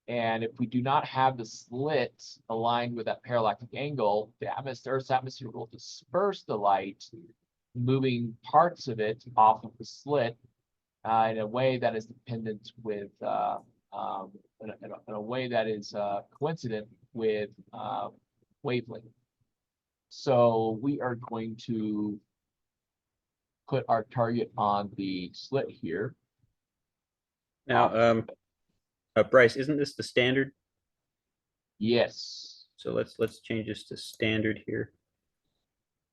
And if we do not have the slit aligned with that parallactic angle, the Earth's atmosphere will disperse the light, moving parts of it off of the slit in a way that is dependent with, in a way that is coincident with wavelength. So we are going to put our target on the slit here. Now, Bryce, isn't this the standard? Yes. So let's change this to standard here.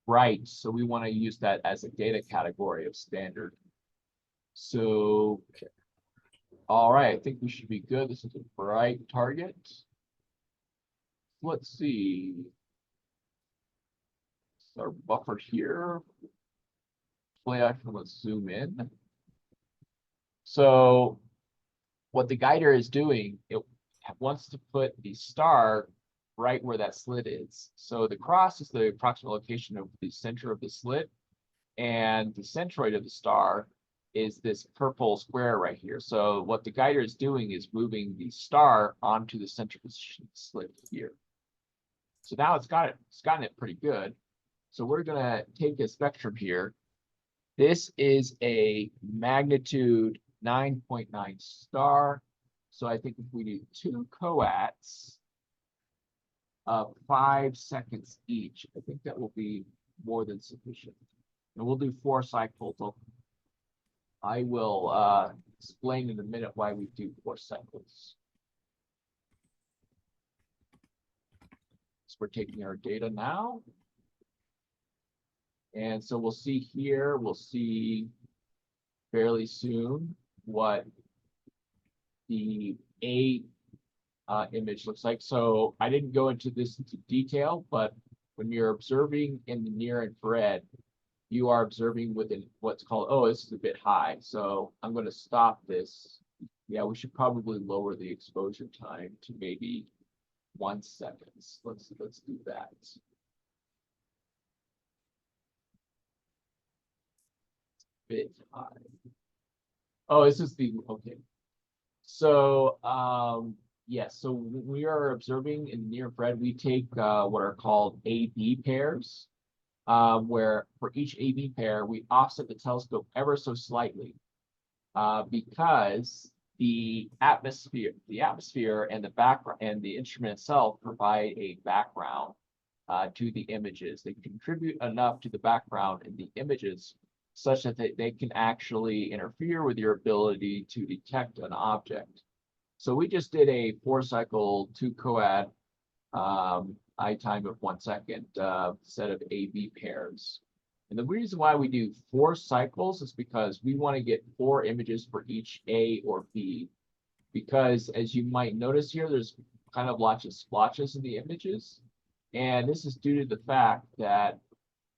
Right. So we want to use that as a data category of standard. So, all right, I think we should be good. This is a bright target. Let's see. Our buffer here. Play action, let's zoom in. So what the guider is doing, it wants to put the star right where that slit is. So the cross is the approximate location of the center of the slit, and the centroid of the star is this purple square right here. So what the guider is doing is moving the star onto the center position of the slit here. So now it's gotten it pretty good. So we're gonna take a spectrum here. This is a magnitude 9.9 star. So I think if we do 2 coats of 5 seconds each, I think that will be more than sufficient. And we'll do 4 cycles. I will explain in a minute why we do 4 cycles. So we're taking our data now. And so we'll see here, we'll see fairly soon what the A image looks like. So I didn't go into this into detail, but when you're observing in the near infrared, you are observing within what's called, this is a bit high. So I'm going to stop this. Yeah, we should probably lower the exposure time to maybe 1 second. Let's do that. Bit high. This is the, okay. So, yes, so we are observing in near infrared, we take what are called AB pairs, where for each AB pair, we offset the telescope ever so slightly, because the atmosphere and the background and the instrument itself provide a background to the images. They contribute enough to the background in the images such that they can actually interfere with your ability to detect an object. So we just did a 4-cycle 2 coad I time of 1 second set of AB pairs. And the reason why we do 4 cycles is because we want to get 4 images for each A or B. Because as you might notice here, there's kind of lots of splotches in the images. And this is due to the fact that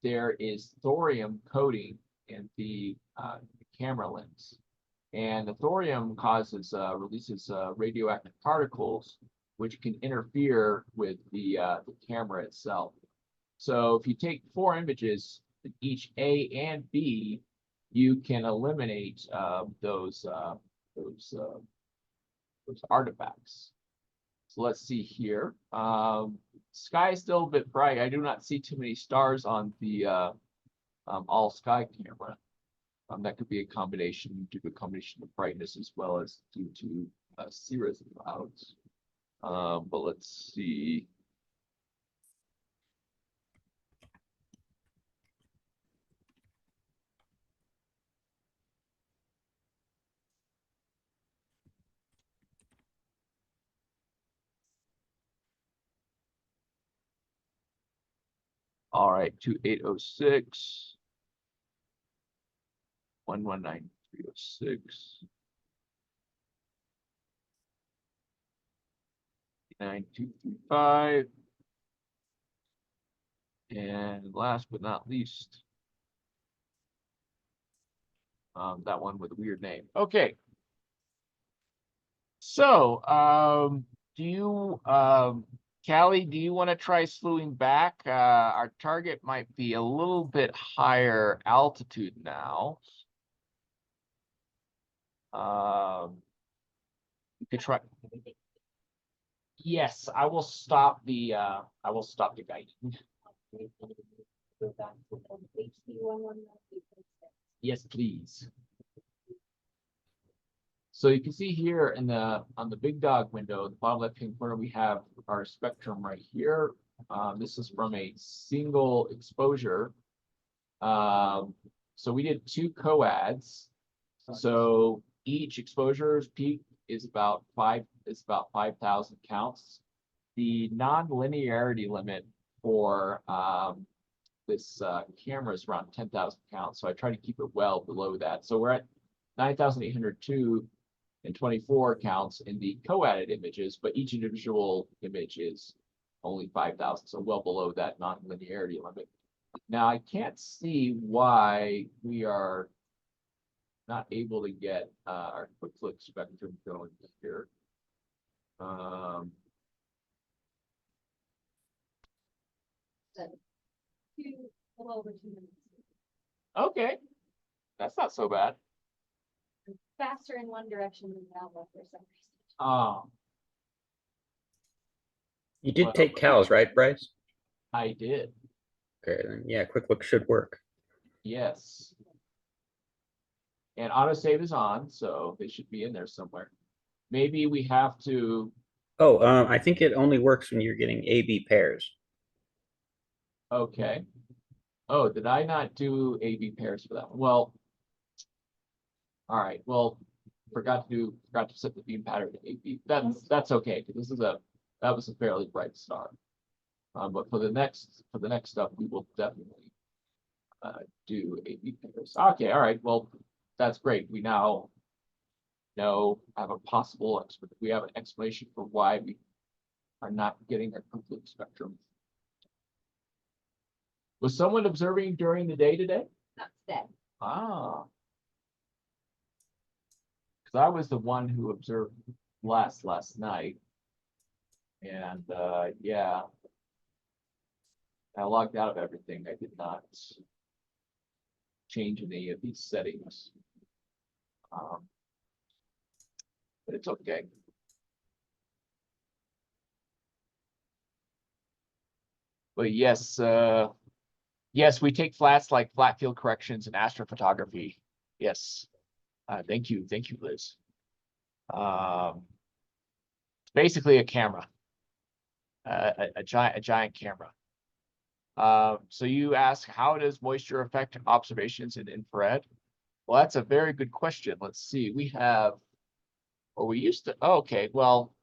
there is thorium coating in the camera lens. And the thorium releases radioactive particles, which can interfere with the camera itself. So if you take 4 images, each A and B, you can eliminate those artifacts. So let's see here. Sky is still a bit bright. I do not see too many stars on the all sky camera. That could be a combination due to a combination of brightness as well as due to cirrus clouds. But let's see. All right, 2806, 119306, 9235, and last but not least, that one with a weird name. Okay. So, Callie, do you want to try slewing back? Our target might be a little bit higher altitude now. You could try. Yes, I will stop the guiding. Yes, please. So you can see here on the big dog window, the bottom left-hand corner, we have our spectrum right here. This is from a single exposure. So we did 2 coads. So each exposure's peak is about 5,000 counts. The non-linearity limit for this camera is around 10,000 counts. So I try to keep it well below that. So we're at 9,802 and 24 counts in the co-added images, but each individual image is only 5,000, so well below that non-linearity limit. Now I can't see why we are not able to get our quick look spectrum going here. Okay, that's not so bad. Faster in one direction than the other for some reason. You did Well, take Cal's, right, Bryce? I did. Okay, then yeah, quick look should work. Yes. And autosave is on, so they should be in there somewhere. Maybe we have to. Oh, I think it only works when you're getting A-B pairs. Okay. Oh, did I not do A/B pairs for that one? Well, all right. Well, forgot to set the beam pattern to A/B. That's okay because that was a fairly bright star. But for the next stuff, we will definitely do A/B pairs. Okay. All right. Well, that's great. We now have we have an explanation for why we are not getting a complete spectrum. Was someone observing during the day today? Not today. Ah. Because I was the one who observed last night. And yeah. I logged out of everything. I did not change any of these settings. But it's okay. But yes, yes, we take flats like flat field corrections and astrophotography. Yes. Thank you, Liz. It's basically a camera, a giant camera. So you ask, how does moisture affect observations in infrared? Well, that's a very good question. Let's see. We have, or we used to. Oh, okay, well,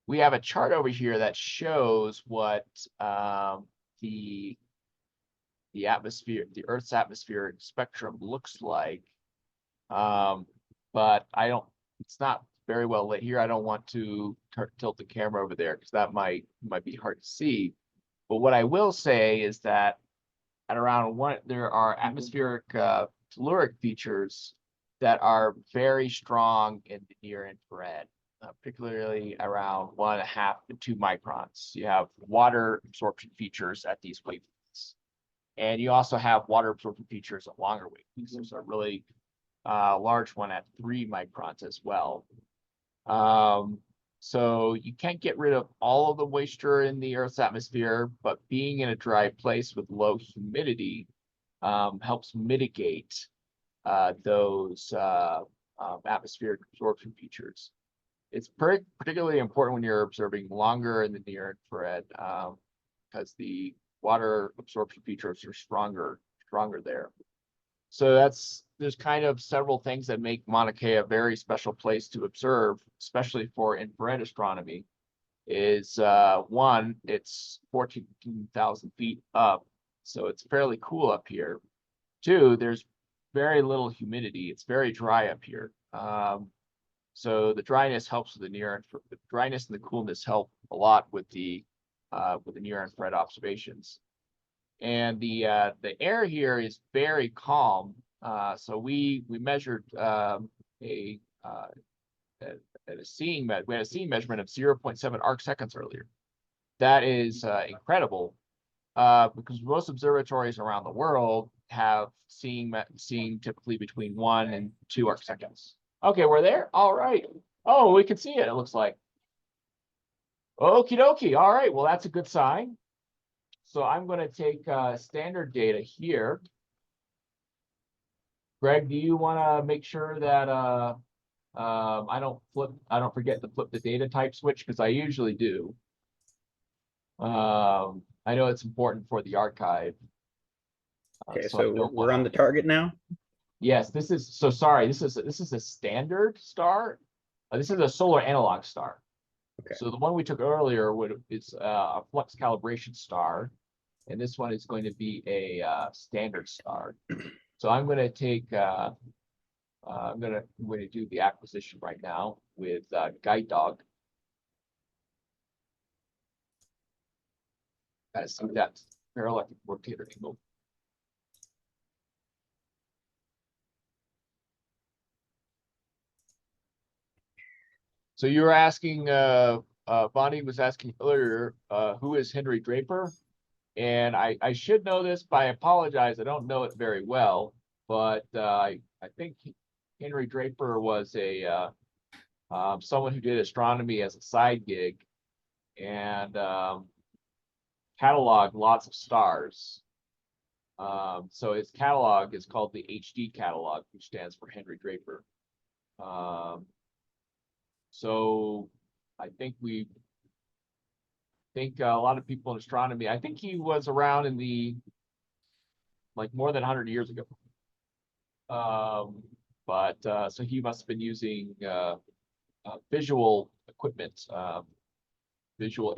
we have a chart over here that shows what the the atmosphere, the Earth's atmospheric spectrum looks like. But it's not very well lit here. I don't want to tilt the camera over there because that might be hard to see. But what I will say is that at around one, there are atmospheric telluric features that are very strong in the near infrared, particularly around 1.5 to 2 microns. You have water absorption features at these wavelengths. And you also have water absorption features at longer wavelengths. There's a really large one at 3 microns as well. So you can't get rid of all of the moisture in the Earth's atmosphere, but being in a dry place with low humidity helps mitigate those atmospheric absorption features. It's particularly important when you're observing longer in the near infrared because the water absorption features are stronger there. So there's kind of several things that make Mauna Kea a very special place to observe, especially for infrared astronomy. Is one, it's 14,000 feet up, so it's fairly cool up here. Two, there's very little humidity. It's very dry up here. So the dryness helps with the dryness and the coolness help a lot with the near infrared observations. And the air here is very calm. So we measured we had a seeing measurement of 0.7 arc seconds earlier. That is incredible because most observatories around the world have seeing typically between 1 and 2 arc seconds. Okay, we're there. All right. Oh, we can see it. It looks like. Okie dokie. All right. Well, that's a good sign. So I'm going to take standard data here. Greg, do you want to make sure that I don't forget to flip the data type switch because I usually do. I know it's important for the archive. Okay, so we're on the target now. Yes, this is a standard star. This is a solar analog star. Okay. So the one we took earlier is a flux calibration star, and this one is going to be a standard star. So I'm going to take I'm going to do the acquisition right now with Guide Dog. Gotta see that parallactic rotator angle. So you were asking, Bonnie was asking earlier, who is Henry Draper? And I should know this, but I apologize, I don't know it very well. But I think Henry Draper was someone who did astronomy as a side gig and cataloged lots of stars. So his catalog is called the HD catalog, which stands for Henry Draper. So I think a lot of people in astronomy, I think he was around in the more than 100 years ago. So he must have been using visual equipment, visual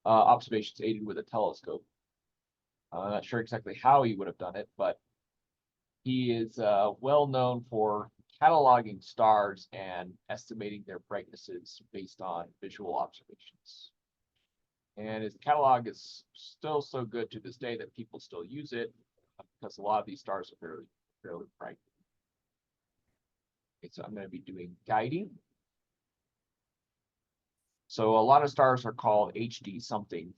observations aided with a telescope. I'm not sure exactly how he would have done it, but he is well known for cataloging stars and estimating their brightnesses based on visual observations. And his catalog is still so good to this day that people still use it because a lot of these stars are fairly bright. Okay, so I'm going to be doing guiding. So a lot of stars are called HD something,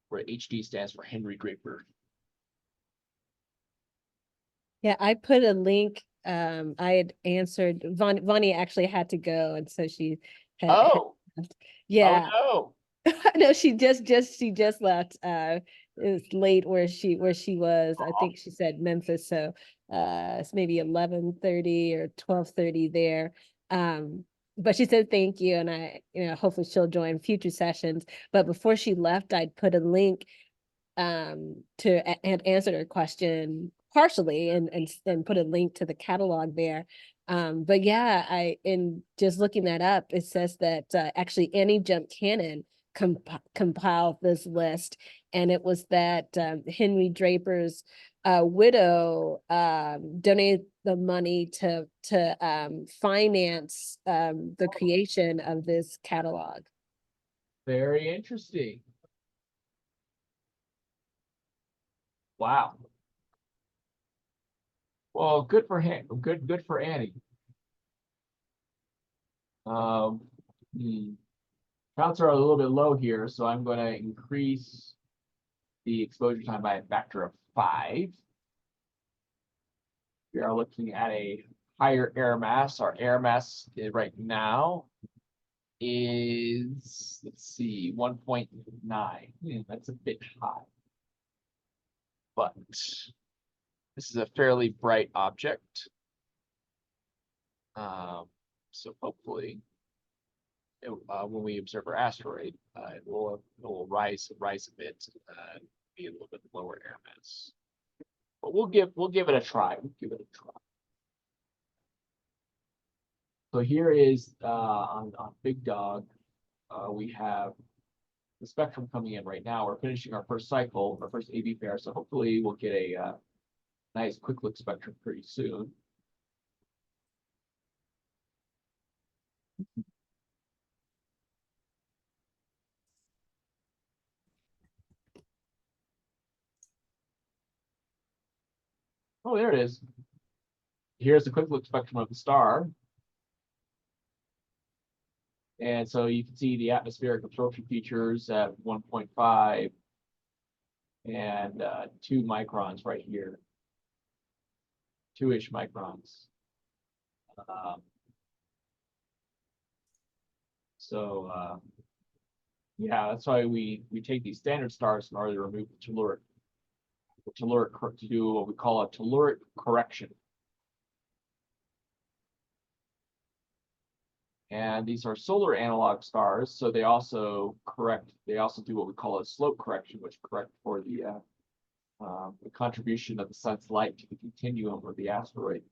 where HD stands for Henry Draper. Yeah, I put a link. I had answered. Vonnie actually had to go, and so she had. Oh, yeah. Oh, no. No, she just left. It was late where she was. I think she said Memphis, so it's maybe 11:30 or 12:30 there. But she said thank you, and I, hopefully she'll join future sessions. But before she left, I'd put a link and answered her question partially and put a link to the catalog there. But yeah, in just looking that up, it says that actually Annie Jump Cannon compile this list. And it was that Henry Draper's widow donated the money to finance the creation of this catalog. Very interesting. Wow. Well, good for him. Good for Annie. Counts are a little bit low here, so I'm going to increase the exposure time by a factor of 5. We are looking at a higher air mass. Our air mass right now is, let's see, 1.9. That's a bit high. But this is a fairly bright object. So hopefully, when we observe our asteroid, it will rise a bit, be a little bit lower air mass. But we'll give it a try. So here is on Big Dog, we have the spectrum coming in right now. We're finishing our first cycle, our first AB pair. So hopefully we'll get a nice quick look spectrum pretty soon. Oh, there it is. Here's the quick look spectrum of the star. And so you can see the atmospheric absorption features at 1.5 and 2 microns right here. 2-ish microns. Yeah, that's why we take these standard stars in order to remove the telluric to do what we call a telluric correction. And these are solar analog stars, so they also do what we call a slope correction, which correct for the contribution of the sun's light to the continuum of the asteroid.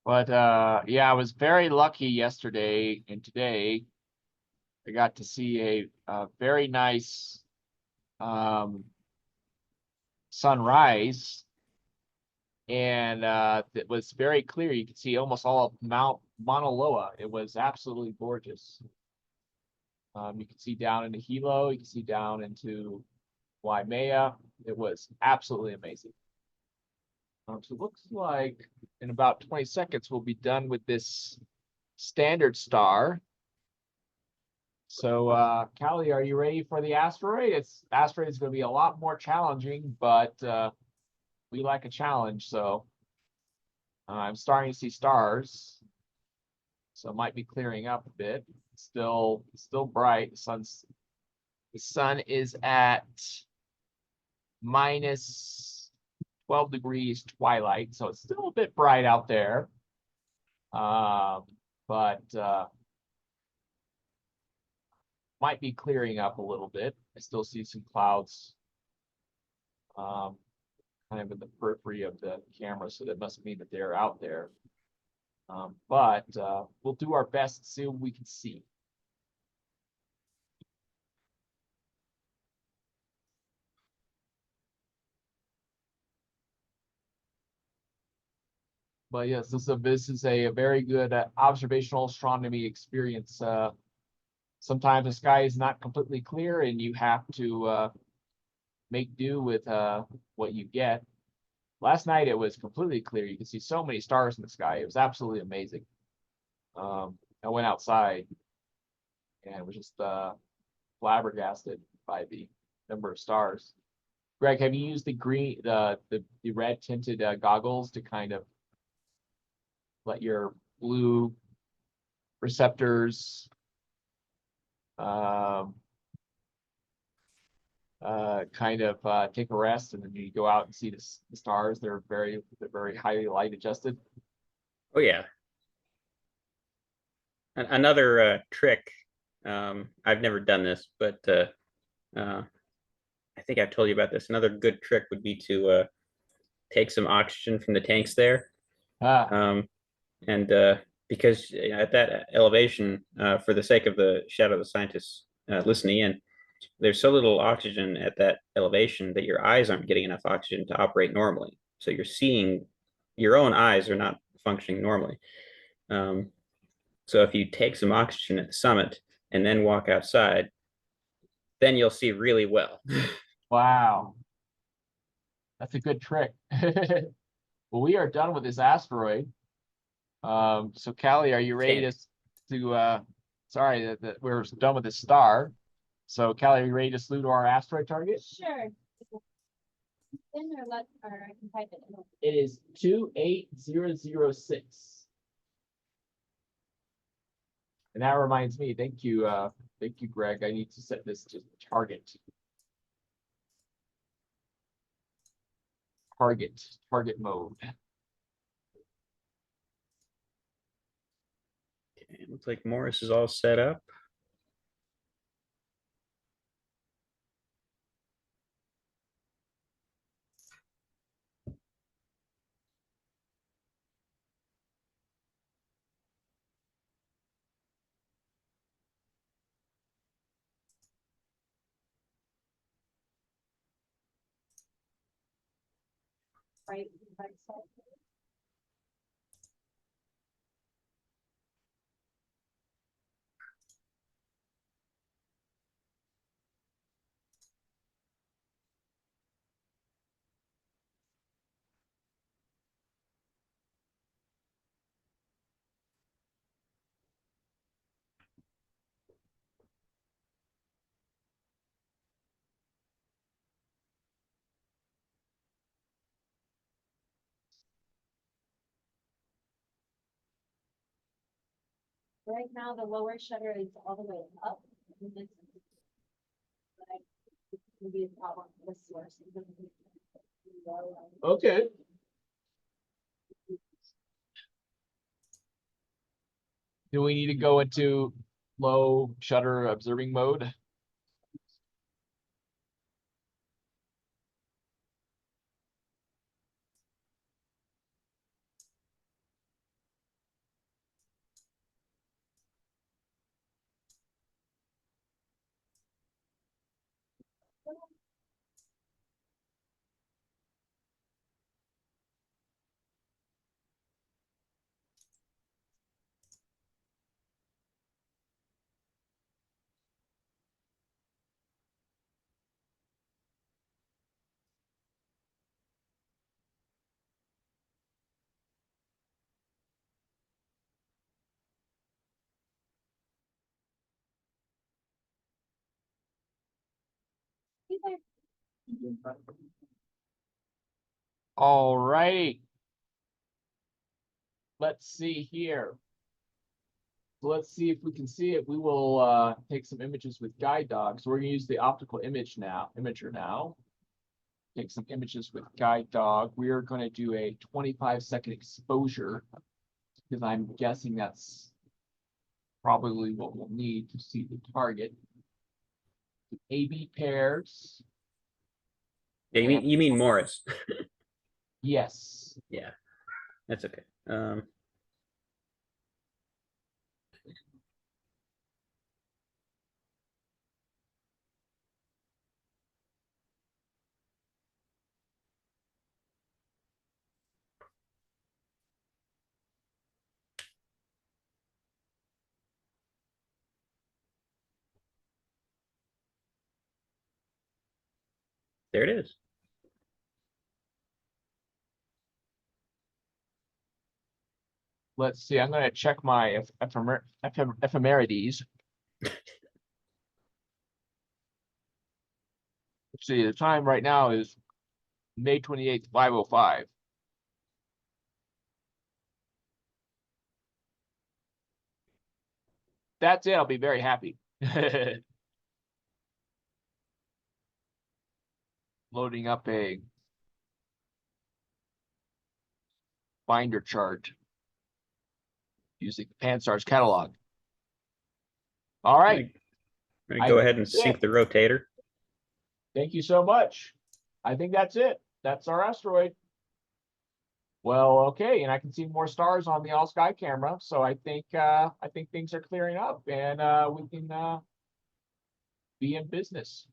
But yeah, I was very lucky yesterday and today. I got to see a very nice sunrise, and it was very clear. You could see almost all of Mount Mauna Loa. It was absolutely gorgeous. You can see down into Hilo. You can see down into Waimea. It was absolutely amazing. So it looks like in about 20 seconds, we'll be done with this standard star. So, Callie, are you ready for the asteroid? Asteroid is going to be a lot more challenging, but we like a challenge. So I'm starting to see stars. So it might be clearing up a bit. Still bright. The sun is at minus 12 degrees twilight, so it's still a bit bright out there. But might be clearing up a little bit. I still see some clouds kind of in the periphery of the camera, so that must mean that they're out there. But we'll do our best to see what we can see. But yes, this is a very good observational astronomy experience. Sometimes the sky is not completely clear, and you have to make do with what you get. last night it was completely clear. You could see so many stars in the sky. It was absolutely amazing. I went outside and was just flabbergasted by the number of stars. Greg, have you used the green, the red tinted goggles to kind of let your blue receptors kind of take a rest, and then you go out and see the stars? They're very highly light adjusted. Oh yeah. Another trick. I've never done this, but I think I've told you about this. Another good trick would be to take some oxygen from the tanks there. And because at that elevation, for the sake of the shadow of the scientists listening in, there's so little oxygen at that elevation that your eyes aren't getting enough oxygen to operate normally. So you're seeing, your own eyes are not functioning normally. So if you take some oxygen at the summit and then walk outside, then you'll see really well. Wow. That's a good trick. Well, we are done with this asteroid. So Callie, are you ready to sorry that we're done with this star. So Callie, are you ready to salute our asteroid target? Sure. In or let, or I can type it in. It is 28006. And that reminds me, thank you, Greg. I need to set this to target. Target mode. Okay, looks like Morris is all set up. Right side. Right now, the lower shutter is all the way up. And this is like, it can be a problem with the source. Okay. Do we need to go into low shutter observing mode? All right. Let's see here. So let's see if we can see it. We will take some images with guide dog. So we're gonna use the optical imager now. Take some images with guide dog. We are going to do a 25-second exposure because I'm guessing that's probably what we'll need to see the target. AB pairs. Yeah, you mean Morris? Yes. Yeah, that's okay. There it is. let's see, I'm gonna check my ephemerides. Let's see, the time right now is May 28th, 5:05. That's it, I'll be very happy. Loading up a binder chart using Pansar's catalog. All right. I'm gonna go I ahead and think that's sync it. the rotator. Thank you so much. I think that's it. That's our asteroid. Well, okay, and I can see more stars on the all sky camera, so I think things are clearing up, and we can be in business.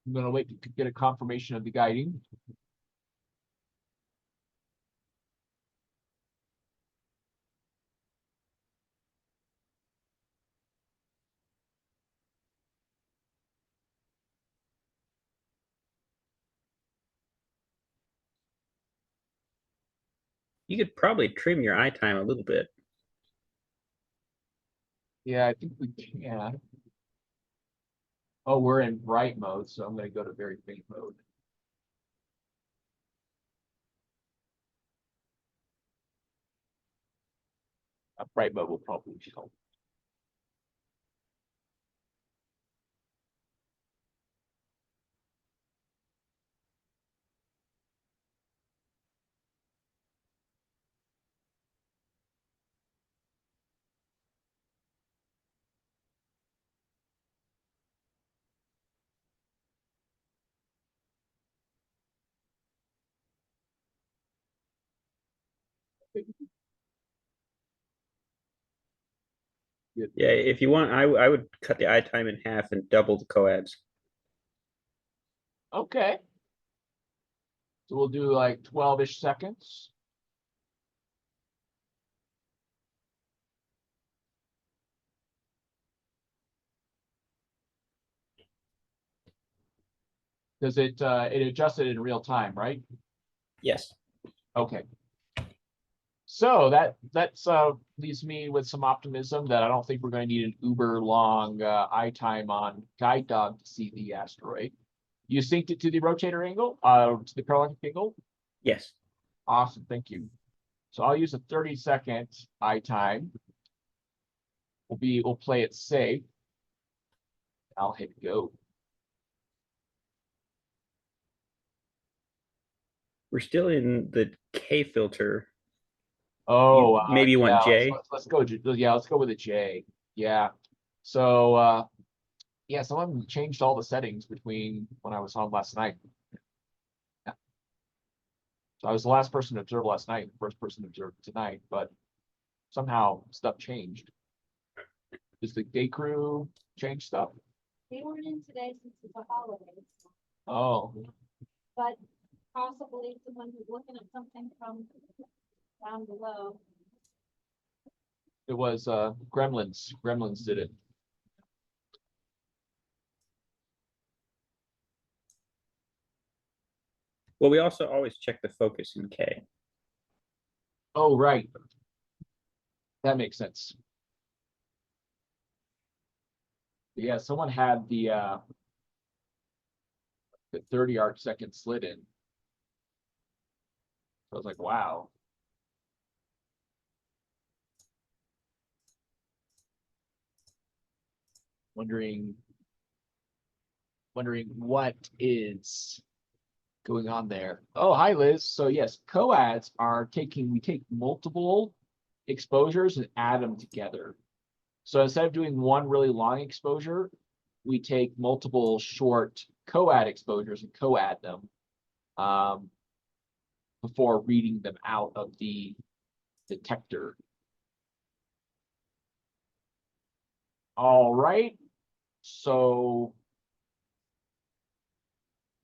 I'm gonna wait to get a confirmation of the guiding. You could probably trim your eye time a little bit. Yeah, I think we can. Oh, we're in bright mode, so I'm gonna go to very faint mode. Bright mode will probably help. Yeah, if you want, I would cut the eye time in half and double the coads. Okay. So we'll do like 12-ish seconds. Does it it adjusted in real time, right? Yes. Okay. So that's leaves me with some optimism that I don't think we're going to need an uber long eye time on guide dog to see the asteroid. You synced it to the rotator angle, to the parallax angle. Yes. Awesome, thank you. So I'll use a 30-second eye time. We'll play it safe. I'll hit go. We're still in the K filter. Oh, Maybe you want yeah, J? let's go. Yeah, let's go with a J. Yeah. So yeah, someone changed all the settings between when I was home last night. Yeah. So I was the last person to observe last night, the first person to observe tonight, but somehow stuff changed. Does the day crew change stuff? They weren't in today since it's a holiday, Oh, but possibly someone who's looking at something from down below. it was Gremlins. Gremlins did it. Well, we also always check the focus in K. Oh, right. That makes sense. Yeah, someone had the 30 arc second slid in. So I was like, wow. Wondering what is going on there. Oh, hi, Liz. So yes, coads are we take multiple exposures and add them together. So instead of doing one really long exposure, we take multiple short coad exposures and coad them before reading them out of the detector. All right. So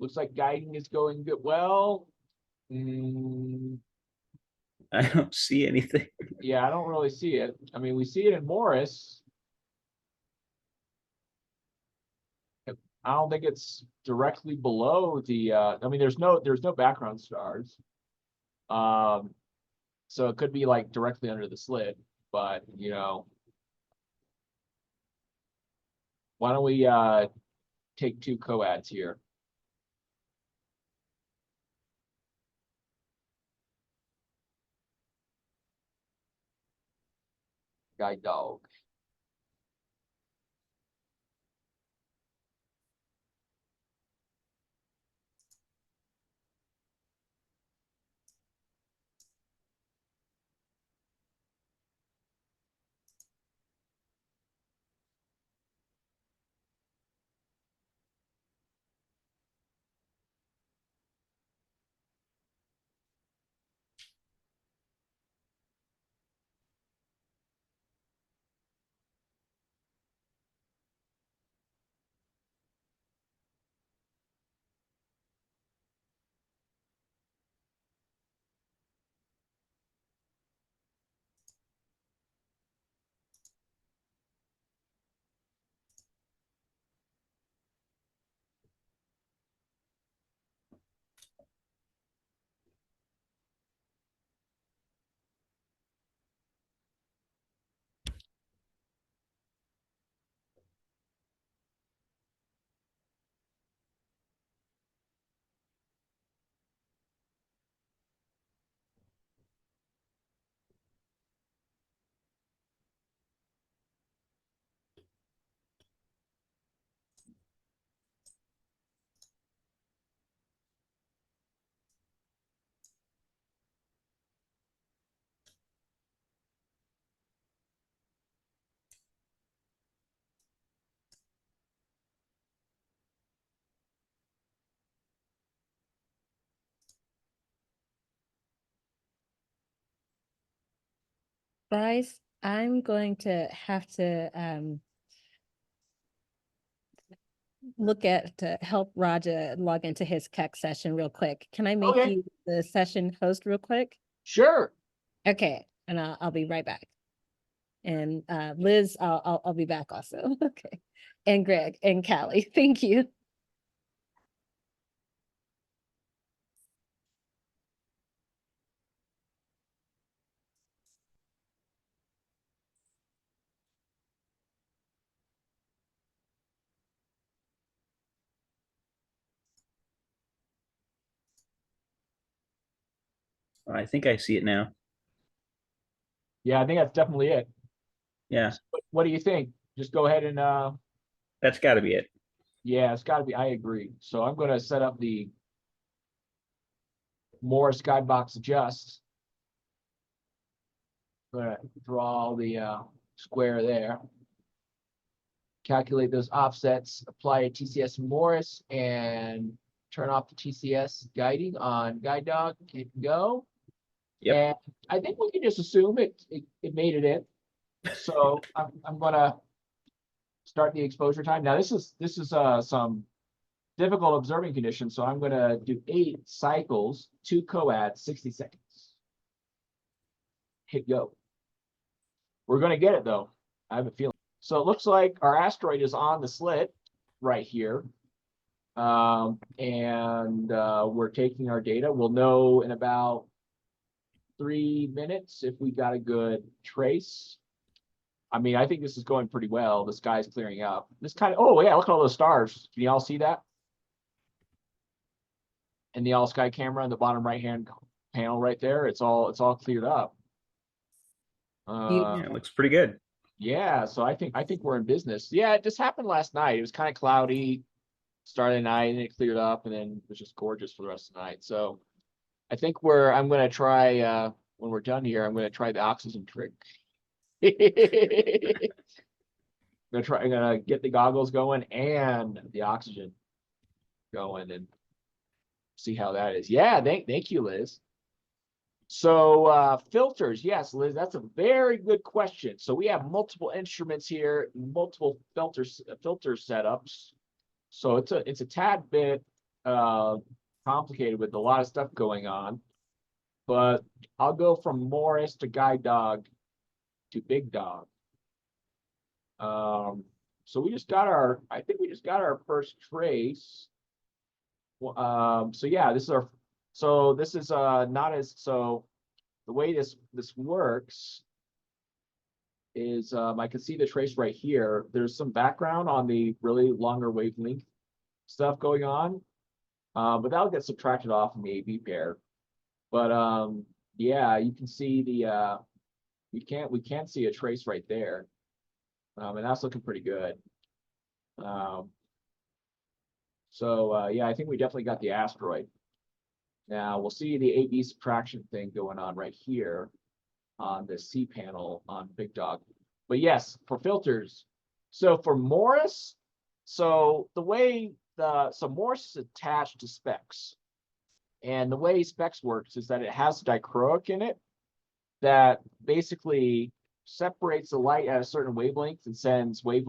looks like guiding is going good. Well, I don't see anything. yeah, I don't really see it. I mean, we see it in Morris. I don't think it's directly below the, I mean, there's no background stars. So it could be like directly under the slit, but you know, why don't we take 2 coads here? Guide dog. Bryce, I'm going to have to look at to help Raja log into his CAC session real quick. Can I make Okay. you the session host real quick? Sure. Okay, and I'll be right back. And Liz, I'll be back also. Okay, and Greg and Callie, thank you. I think I see it now. Yeah, I think that's definitely it. Yeah, What do you think? Just go ahead and that's got to be it. yeah, it's got to be. I agree. So I'm going to set up the Morse Skybox adjust. I'm going to draw the square there. Calculate those offsets, apply a TCS Morse, and turn off the TCS guiding on guide dog. Hit go. Yep. And I think we can just assume it made it in. So I'm gonna start the exposure time. Now this is some difficult observing conditions. So I'm gonna do 8 cycles, 2 coads, 60 seconds. Hit go. We're gonna get it though. I have a feeling. So it looks like our asteroid is on the slit right here. And we're taking our data. We'll know in about 3 minutes if we got a good trace. I mean, I think this is going pretty well. The sky's clearing up. This kind of, oh yeah, look at all those stars. Can you all see that? And the all sky camera on the bottom right hand panel right there, it's all cleared up. Yeah, it looks pretty good. Yeah, so I think we're in business. Yeah, it just happened last night. It was kind of cloudy, started the night, and it cleared up, and then it was just gorgeous for the rest of the night. So I think I'm gonna try when we're done here, I'm gonna try the oxygen trick. I'm gonna get the goggles going and the oxygen going and see how that is. Yeah, thank you, Liz. So filters, yes, Liz, that's a very good question. So we have multiple instruments here, multiple filter setups. So it's a tad bit complicated with a lot of stuff going on. But I'll go from Morris to guide dog to big dog. so we just got our, I think we just got our first trace. So yeah, this is our, so this is not as, so the way this works is I can see the trace right here. There's some background on the really longer wavelength stuff going on, but that'll get subtracted off in the AB pair. But yeah, you can see the we can't see a trace right there, and that's looking pretty good. So yeah, I think we definitely got the asteroid. Now we'll see the AB subtraction thing going on right here on the C panel on Big Dog. But yes, for filters. So for Morris, so the way so Morris is attached to SpeX. And the way SpeX works is that it has a dichroic in it that basically separates the light at a certain wavelength and sends light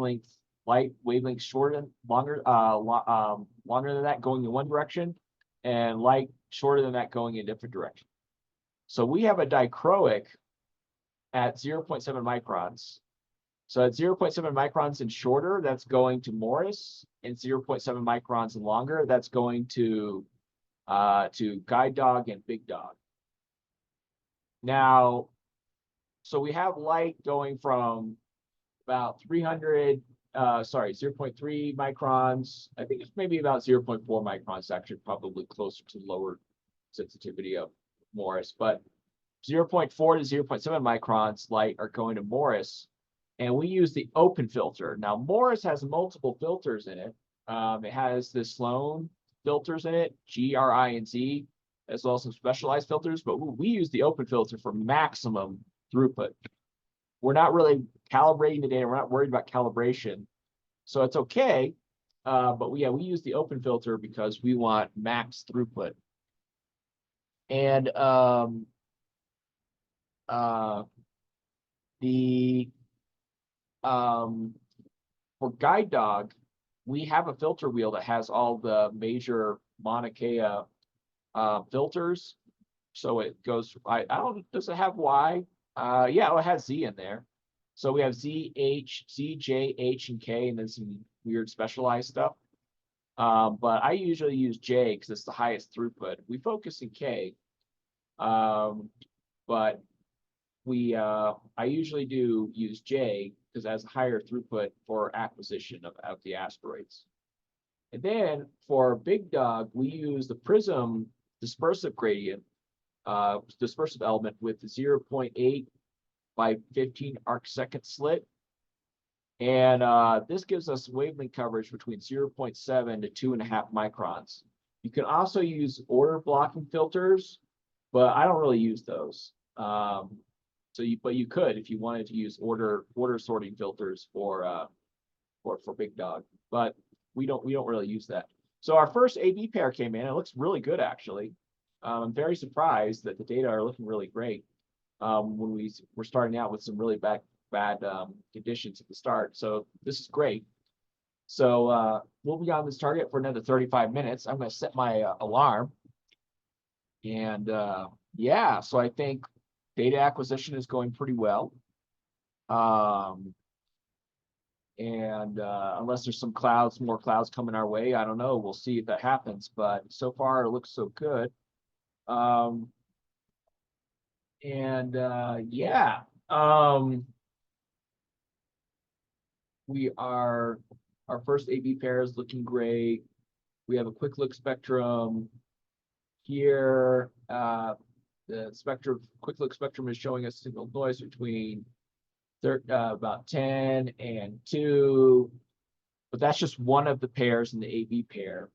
wavelengths shorter than longer than that going in one direction, and light shorter than that going in a different direction. So we have a dichroic at 0.7 microns. So at 0.7 microns and shorter, that's going to Morris, and 0.7 microns and longer, that's going to Guide Dog and Big Dog. Now, so we have light going from about 0.3 microns. I think it's maybe about 0.4 microns, actually probably closer to lower sensitivity of Morris, but 0.4 to 0.7 microns light are going to Morris, and we use the open filter. Now, Morris has multiple filters in it. It has the Sloan filters in it, G, R, I, and Z, as well as some specialized filters, but we use the open filter for maximum throughput. We're not really calibrating the data. We're not worried about calibration. So it's okay. But we use the open filter because we want max throughput. And for Guide Dog, we have a filter wheel that has all the major Mauna Kea filters. So it goes, I don't, does it have Y? Yeah, it has Z in there. So we have Z, H, Z, J, H, and K, and then some weird specialized stuff. But I usually use J because it's the highest throughput. We focus in K, but I usually do use J because it has a higher throughput for acquisition of the asteroids. And then for Big Dog, we use the Prism dispersive gradient, dispersive element with the 0.8 by 15 arcsecond slit. And this gives us wavelength coverage between 0.7 to 2.5 microns. You can also use order blocking filters, but I don't really use those. But you could if you wanted to use order sorting filters for Big Dog, but we don't really use that. So our first AB pair came in. It looks really good, actually. I'm very surprised that the data are looking really great. When we were starting out with some really bad conditions at the start. So this is great. So we'll be on this target for another 35 minutes. I'm going to set my alarm. And yeah, so I think data acquisition is going pretty well. And unless there's some more clouds coming our way, I don't know. We'll see if that happens. But so far, it looks so good. Yeah, our first AB pair is looking great. We have a quick look spectrum here. The quick look spectrum is showing us signal noise between about 10 and 2, but that's just one of the pairs in the AB pair.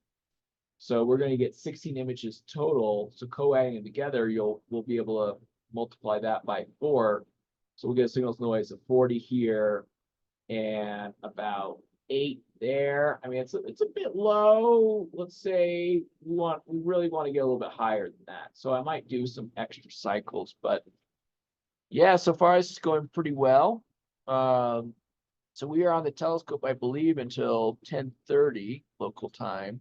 So we're going to get 16 images total. So co-adding them together, we'll be able to multiply that by 4. So we'll get a signal noise of 40 here and about 8 there. I mean, it's a bit low. Let's say we really want to get a little bit higher than that. So I might do some extra cycles, but yeah, so far this is going pretty well. So we are on the telescope, I believe, until 10:30 local time.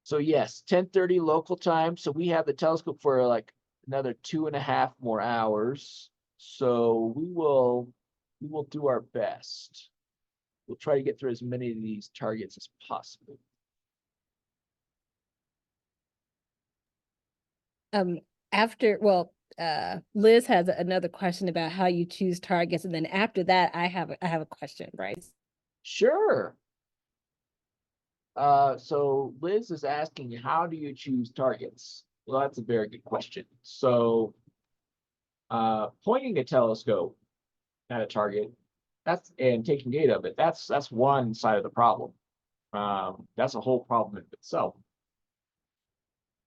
So yes, 10:30 local time. So we have the telescope for like another 2.5 more hours. So we will we will do our best. We'll try to get through as many of these targets as possible. Liz has another question about how you choose targets, and then after that, I have a question, Bryce. Sure. So Liz is asking, how do you choose targets? Well, that's a very good question. So, pointing a telescope at a target, and taking data of it, that's one side of the problem. That's a whole problem in itself.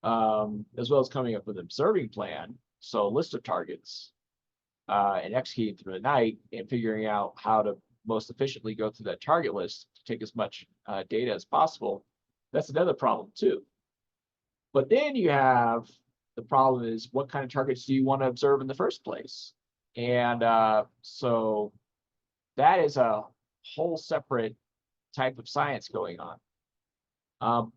As well as coming up with an observing plan, so a list of targets, and executing through the night and figuring out how to most efficiently go through that target list to take as much data as possible. That's another problem too. But then you have the problem is, what kind of targets do you want to observe in the first place? And so that is a whole separate type of science going on.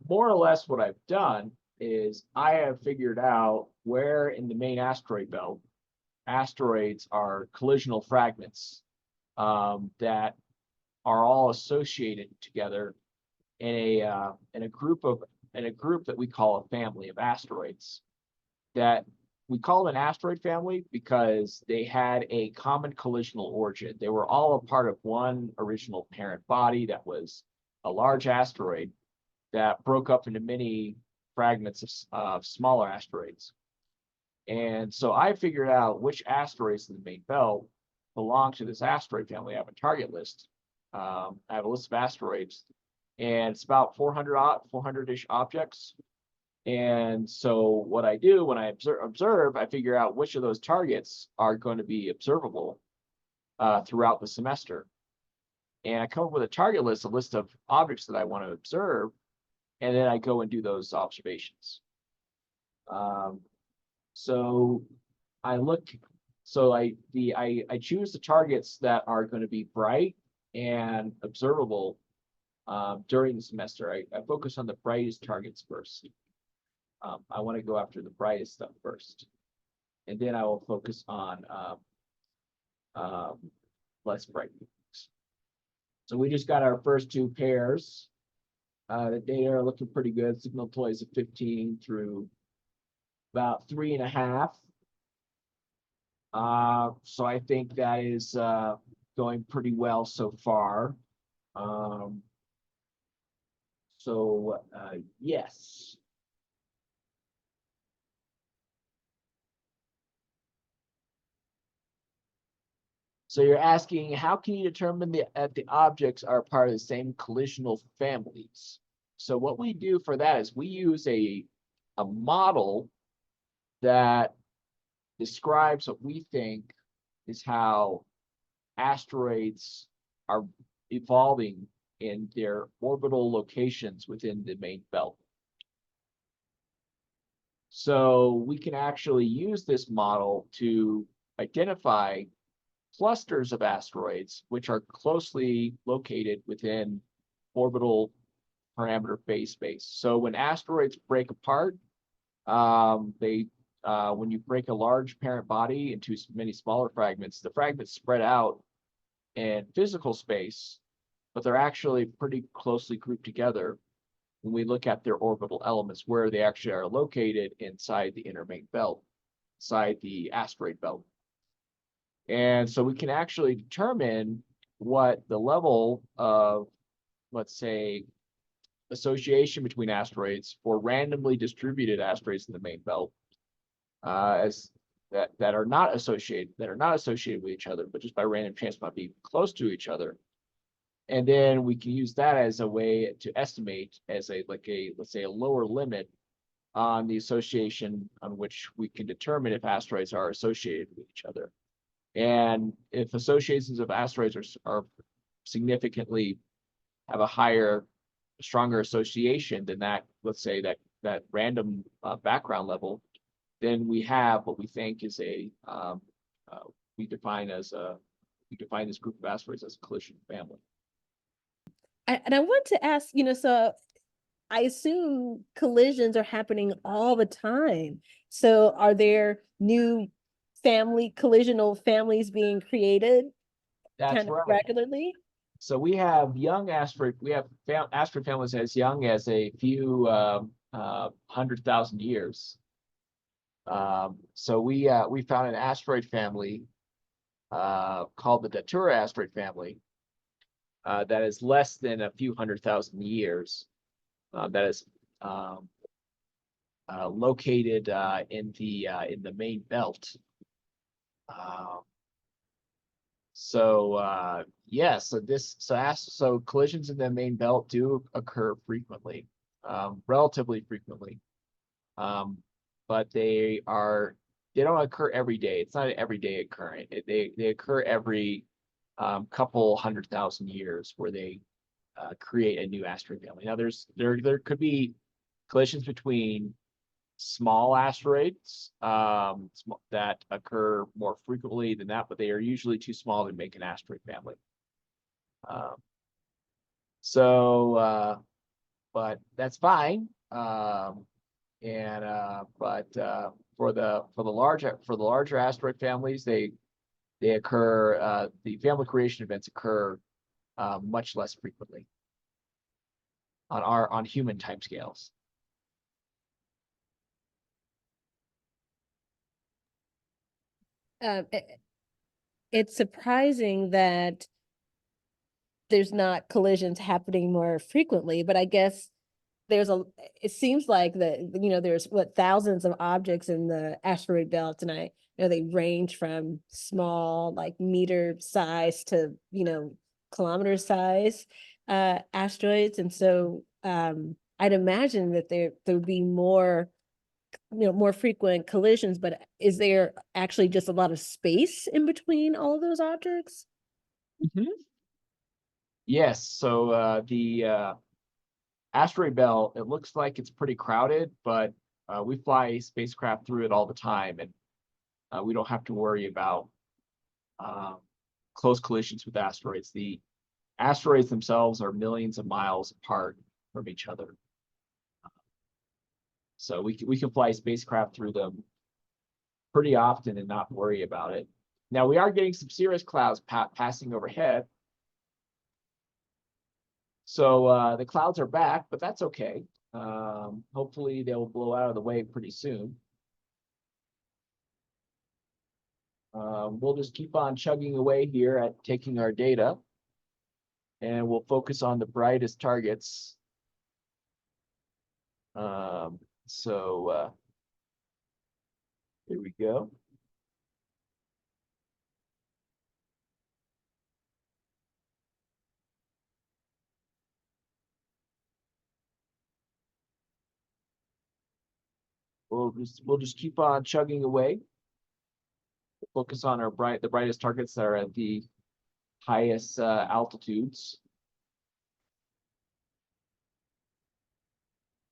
More or less what I've done is I have figured out where in the main asteroid belt, asteroids are collisional fragments that are all associated together in a group that we call a family of asteroids. That we call an asteroid family because they had a common collisional origin. They were all a part of one original parent body that was a large asteroid that broke up into many fragments of smaller asteroids. And so I figured out which asteroids in the main belt belong to this asteroid family. I have a target list. I have a list of asteroids, and it's about 400-ish objects. And so what I do when I observe, I figure out which of those targets are going to be observable throughout the semester. And I come up with a target list, a list of objects that I want to observe, and then I go and do those observations. So I choose the targets that are going to be bright and observable during the semester. I focus on the brightest targets first. I want to go after the brightest stuff first, and then I will focus on less bright things. So we just got our first two pairs. The data are looking pretty good. Signal to noise of 15 through about 3.5. So I think that is going pretty well so far. Yes. So you're asking, how can you determine that the objects are part of the same collisional families? So what we do for that is we use a model that describes what we think is how asteroids are evolving in their orbital locations within the main belt. So we can actually use this model to identify clusters of asteroids which are closely located within orbital parameter phase space. So when asteroids break apart, when you break a large parent body into many smaller fragments, the fragments spread out in physical space, but they're actually pretty closely grouped together when we look at their orbital elements, where they actually are located inside the inner main belt, inside the asteroid belt. And so we can actually determine what the level of, let's say, association between asteroids for randomly distributed asteroids in the main belt that are not associated with each other, but just by random chance might be close to each other. And then we can use that as a way to estimate as let's say a lower limit on the association on which we can determine if asteroids are associated with each other. And if associations of asteroids are significantly have a higher, stronger association than that, let's say that random background level, then we have what we think is we define this group of asteroids as a collision family. And I want to ask, so I assume collisions are happening all the time. So are there new collisional families being created That's kind of right. regularly? So we have young asteroid, we have asteroid families as young as a few 100,000 years. So we found an asteroid family called the Datura asteroid family that is less than a few 100,000 years. That is located in the main belt. So collisions in the main belt do occur frequently, relatively frequently. But they don't occur every day. It's not an everyday occurrence. They occur every couple 100,000 years where they create a new asteroid family. Now there could be collisions between small asteroids that occur more frequently than that, but they are usually too small to make an asteroid family. But that's fine. But for the larger asteroid families, they occur. The family creation events occur much less frequently on human timescales. It's surprising that there's not collisions happening more frequently, but I guess it seems like there's thousands of objects in the asteroid belt, and they range from small, like meter size to, kilometer size asteroids. And so I'd imagine that there would be more frequent collisions, but is there actually just a lot of space in between all of those objects? Yes, so the asteroid belt, it looks like it's pretty crowded, but we fly spacecraft through it all the time, and we don't have to worry about close collisions with asteroids. The asteroids themselves are millions of miles apart from each other. So we can fly spacecraft through them pretty often and not worry about it. Now we are getting some cirrus clouds passing overhead. So the clouds are back, but that's okay. Hopefully they will blow out of the way pretty soon. We'll just keep on chugging away here at taking our data, and we'll focus on the brightest targets. Here we go. We'll just keep on chugging away. Focus on the brightest targets that are at the highest altitudes.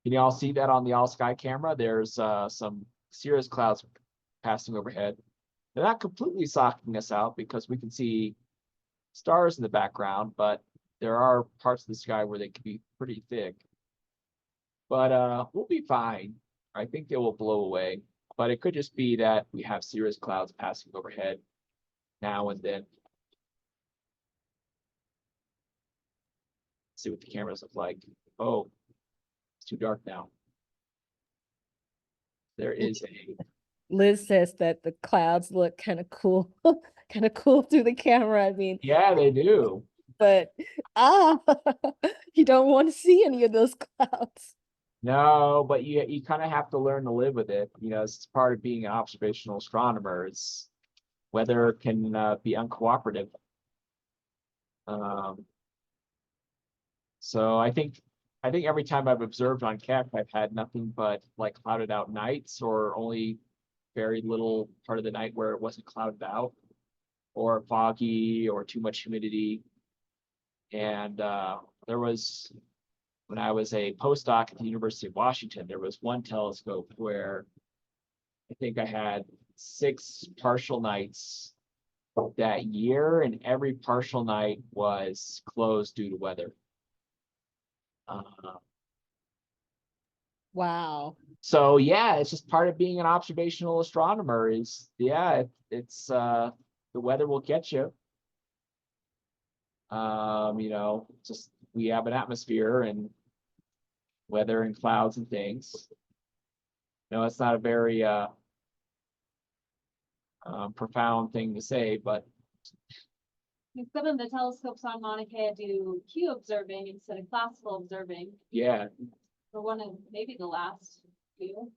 Can you all see that on the all sky camera? There's some cirrus clouds passing overhead. They're not completely socking us out because we can see stars in the background, but there are parts of the sky where they can be pretty thick. But we'll be fine. I think they will blow away, but it could just be that we have cirrus clouds passing overhead now and then. Let's see what the cameras look like. Oh, it's too dark now. There is a Liz says that the clouds look kind of cool, kind of cool through the camera. I mean, yeah, they do. But you don't want to see any of those clouds. No, but you kind of have to learn to live with it. It's part of being an observational astronomer. It's weather can be uncooperative. So I think every time I've observed on Keck, I've had nothing but like clouded out nights, or only very little part of the night where it wasn't clouded out, or foggy, or too much humidity. And there was, when I was a postdoc at the University of Washington, there was one telescope where I think I had 6 partial nights that year, and every partial night was closed due to weather. Wow. So yeah, it's just part of being an observational astronomer. It's the weather will get you. You know, just we have an atmosphere and weather and clouds and things. No, it's not a very profound thing to say, but Some of the telescopes on Mauna Kea do Q observing instead of classical observing. yeah, For one of maybe the last few.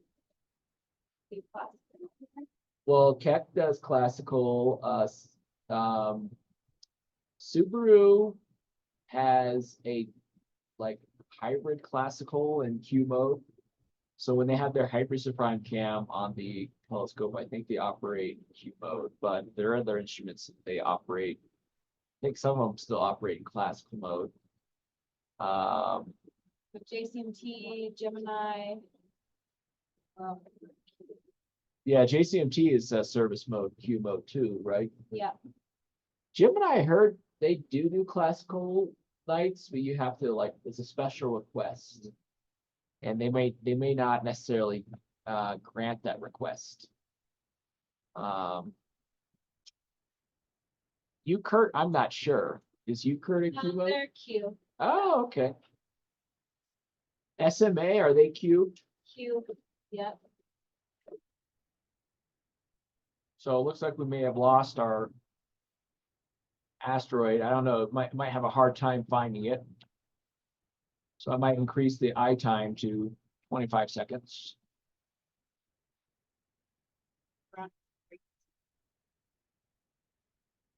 well, Keck does classical. Subaru has a like hybrid classical and Q mode. So when they have their hypersuprime cam on the telescope, I think they operate Q mode, but there are other instruments that they operate. I think some of them still operate in classical mode. With JCMT, Gemini. Yeah, JCMT is service mode, Q mode too, right? Yeah, Gemini, I heard they do classical nights, but you have to like, it's a special request. And they may not necessarily grant that request. UCURT, I'm not sure. Is UCURT a Q mode? they're Q. Oh, okay. SMA, are they Q? Q, yep. So it looks like we may have lost our asteroid. I don't know, it might have a hard time finding it. So I might increase the eye time to 25 seconds.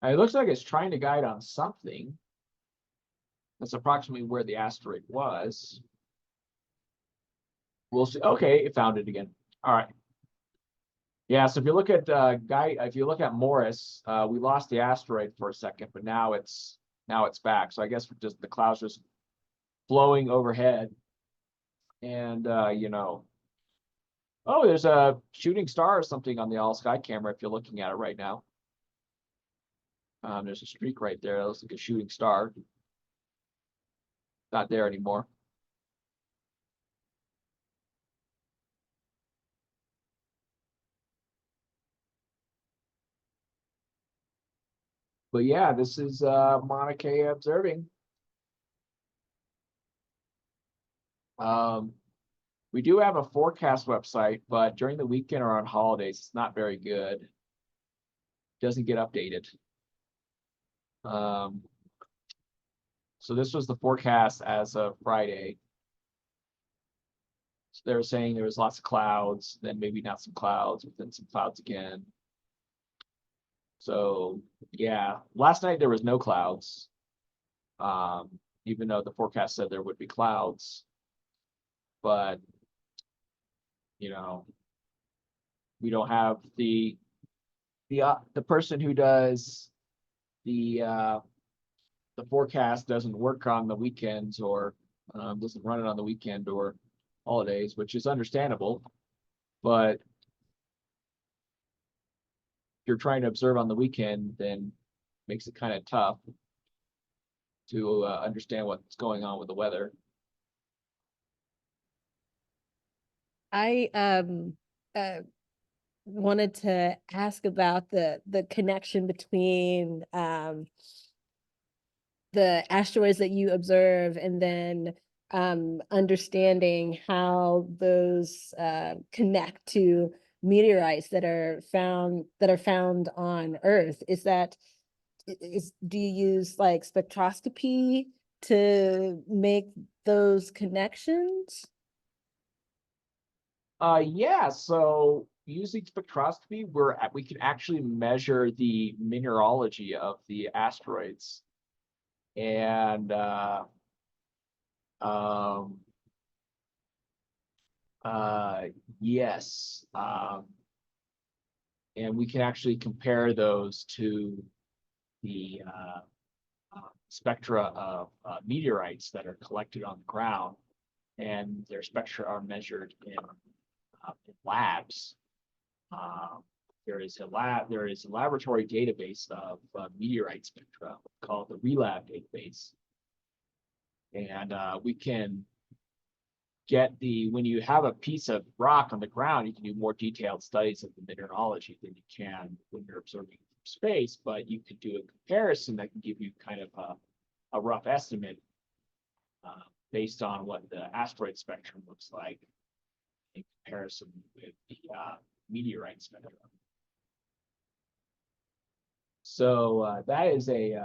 It looks like it's trying to guide on something. That's approximately where the asteroid was. We'll see. Okay, it found it again. All right. Yeah, so if you look at if you look at Morris, we lost the asteroid for a second, but now it's back. So I guess just the clouds just flowing overhead. And you know, oh, there's a shooting star or something on the all sky camera if you're looking at it right now. There's a streak right there. That looks like a shooting star. Not there anymore. But yeah, this is Mauna Kea observing. We do have a forecast website, but during the weekend or on holidays, it's not very good. Doesn't get updated. So this was the forecast as of Friday. So they were saying there was lots of clouds, then maybe not some clouds, but then some clouds again. So yeah, last night there was no clouds. Even though the forecast said there would be clouds. But you know, we don't have the person who does the forecast doesn't work on the weekends or doesn't run it on the weekend or holidays, which is understandable. But if you're trying to observe on the weekend, then makes it kind of tough to understand what's going on with the weather. I wanted to ask about the connection between the asteroids that you observe and then understanding how those connect to meteorites that are found on Earth. Do you use like spectroscopy to make those connections? Yeah, so using spectroscopy, we can actually measure the mineralogy of the asteroids. And yes, and we can actually compare those to the spectra of meteorites that are collected on the ground, and their spectra are measured in labs. There is a laboratory database of meteorite spectra called the RELAB database, and we can get when you have a piece of rock on the ground, you can do more detailed studies of the mineralogy than you can when you're observing from space, but you could do a comparison that can give you kind of a rough estimate based on what the asteroid spectrum looks like in comparison with the meteorite spectrum. So that is a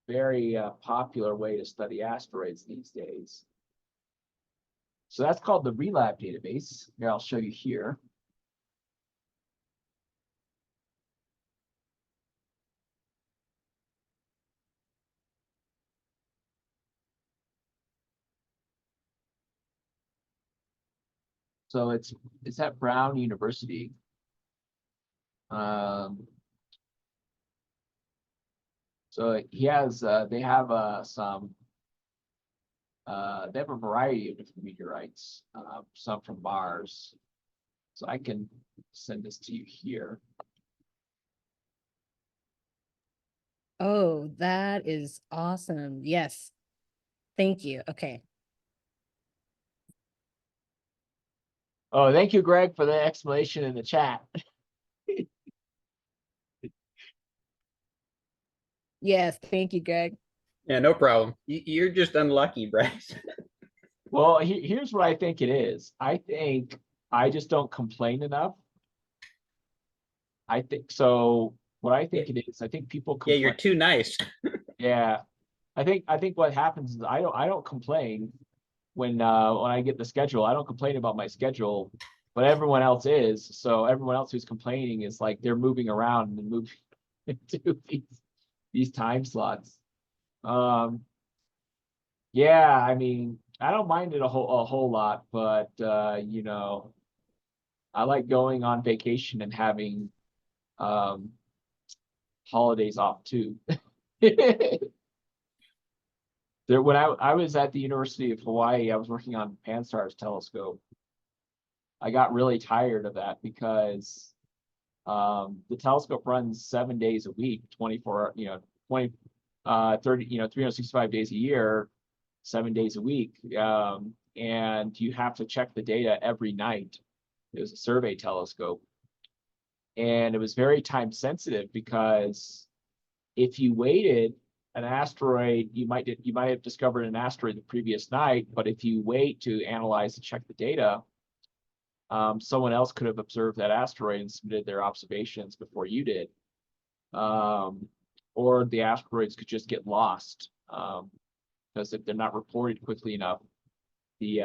very popular way to study asteroids these days. So that's called the RELAB database. Here, I'll show you here. So it's at Brown University. So he has they have they have a variety of different meteorites, some from Mars. So I can send this to you here. Oh, that is awesome. Yes. Thank you. Okay. Oh, thank you, Greg, for the explanation in the chat. Yes. Thank you, Greg. Yeah, no problem. You're just unlucky, Bryce. Well, here's what I think it is. I think I just don't complain enough. I think so. What I think it is, I think people Yeah, complain. you're too nice. Yeah, I think what happens is I don't complain when I get the schedule. I don't complain about my schedule, but everyone else is. So everyone else who's complaining is like they're moving around and moving into these time slots. Yeah, I mean, I don't mind it a whole lot, but you know, I like going on vacation and having holidays off too. There, when I was at the University of Hawaii, I was working on Pan-STARRS telescope. I got really tired of that because the telescope runs 7 days a week, 24, 20, 30, 365 days a year, 7 days a week. And you have to check the data every night. It was a survey telescope. And it was very time sensitive because if you waited an asteroid, you might have discovered an asteroid the previous night, but if you wait to analyze and check the data, someone else could have observed that asteroid and submitted their observations before you did. Or the asteroids could just get lost because if they're not reported quickly enough, the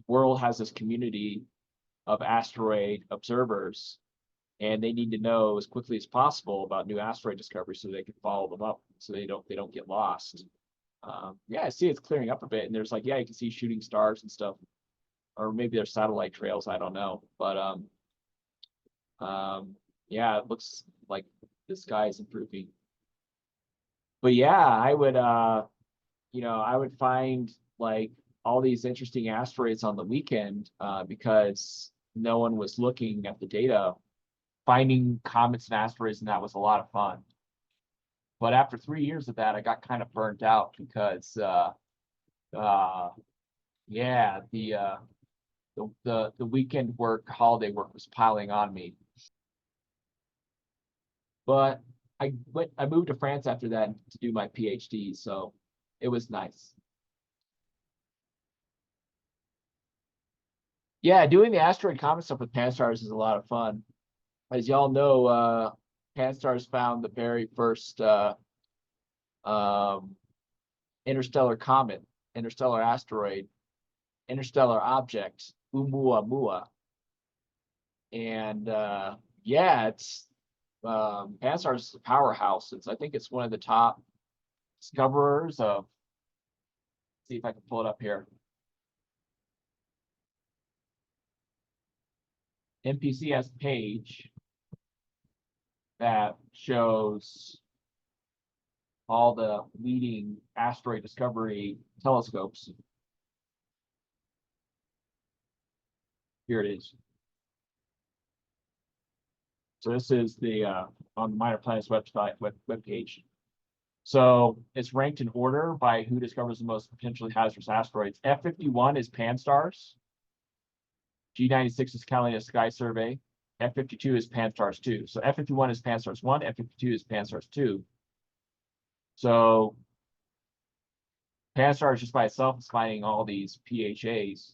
world has this community of asteroid observers, and they need to know as quickly as possible about new asteroid discoveries so they can follow them up so they don't get lost. Yeah, I see it's clearing up a bit, and there's like, yeah, you can see shooting stars and stuff, or maybe there's satellite trails, I don't know, but yeah, it looks like the sky is improving. But yeah, I would I would find like all these interesting asteroids on the weekend because no one was looking at the data, finding comets and asteroids, and that was a lot of fun. But after 3 years of that, I got kind of burnt out because yeah, the weekend work, holiday work was piling on me. But I moved to France after that to do my PhD, so it was nice. Yeah, doing the asteroid comet stuff with Pan-STARRS is a lot of fun. As y'all know, Pan-STARRS found the very first interstellar comet, interstellar asteroid, interstellar object, Oumuamua. And yeah, it's Pan-STARRS is a powerhouse. I think it's one of the top discoverers of, see if I can pull it up here. NPC has a page that shows all the leading asteroid discovery telescopes. Here it is. So this is the on the Minor Planets website webpage. So it's ranked in order by who discovers the most potentially hazardous asteroids. F51 is Pan-STARRS. G96 is Catalina Sky Survey. F52 is Pan-STARRS 2. So F51 is Pan-STARRS 1, F52 is Pan-STARRS 2. So Pan-STARRS just by itself is finding all these PHAs.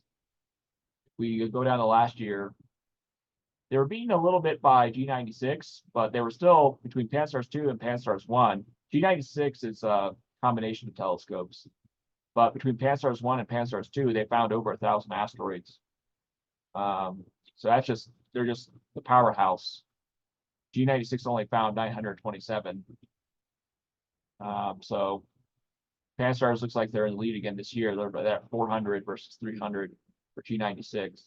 We go down to last year. They were beaten a little bit by G96, but they were still between Pan-STARRS 2 and Pan-STARRS 1. G96 is a combination of telescopes, but between Pan-STARRS 1 and Pan-STARRS 2, they found over 1,000 asteroids. So that's just, they're just the powerhouse. G96 only found 927. So Pan-STARRS looks like they're in the lead again this year. They're at 400 versus 300 for G96.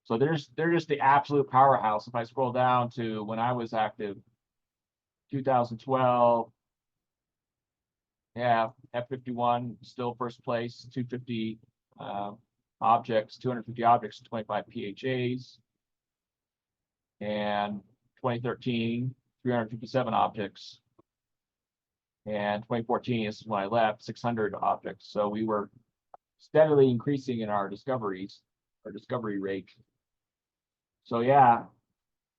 So they're just the absolute powerhouse. If I scroll down to when I was active, 2012, yeah, F51 still first place, 250 objects, 250 objects, 25 PHAs. And 2013, 357 objects. And 2014, this is when I left, 600 objects. So we were steadily increasing in our discoveries, our discovery rate. So yeah,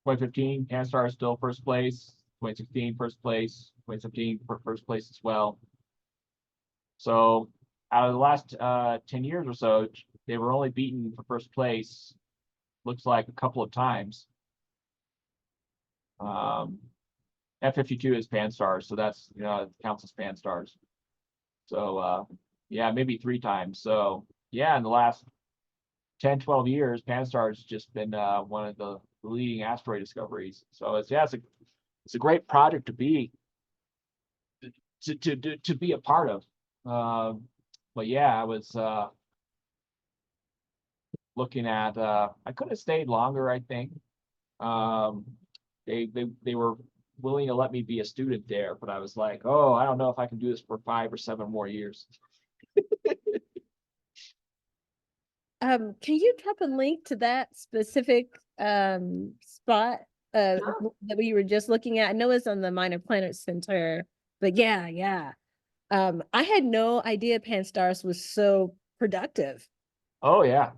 2015, Pan-STARRS still first place, 2016 first place, 2017 first place as well. So out of the last 10 years or so, they were only beaten for first place, looks like a couple of times. F52 is Pan-STARRS, so that's, you know, it counts as Pan-STARRS. So yeah, maybe 3 times. So yeah, in the last 10, 12 years, Pan-STARRS has just been one of the leading asteroid discoveries. So it's a great project to be a part of. But yeah, I was looking at I could have stayed longer, I think. They were willing to let me be a student there, but I was like, oh, I don't know if I can do this for 5 or 7 more years. Can you drop a link to that specific spot Sure. that we were just looking at? I know it's on the Minor Planet Center, but yeah. I had no idea Pan-STARRS was so productive. Oh yeah.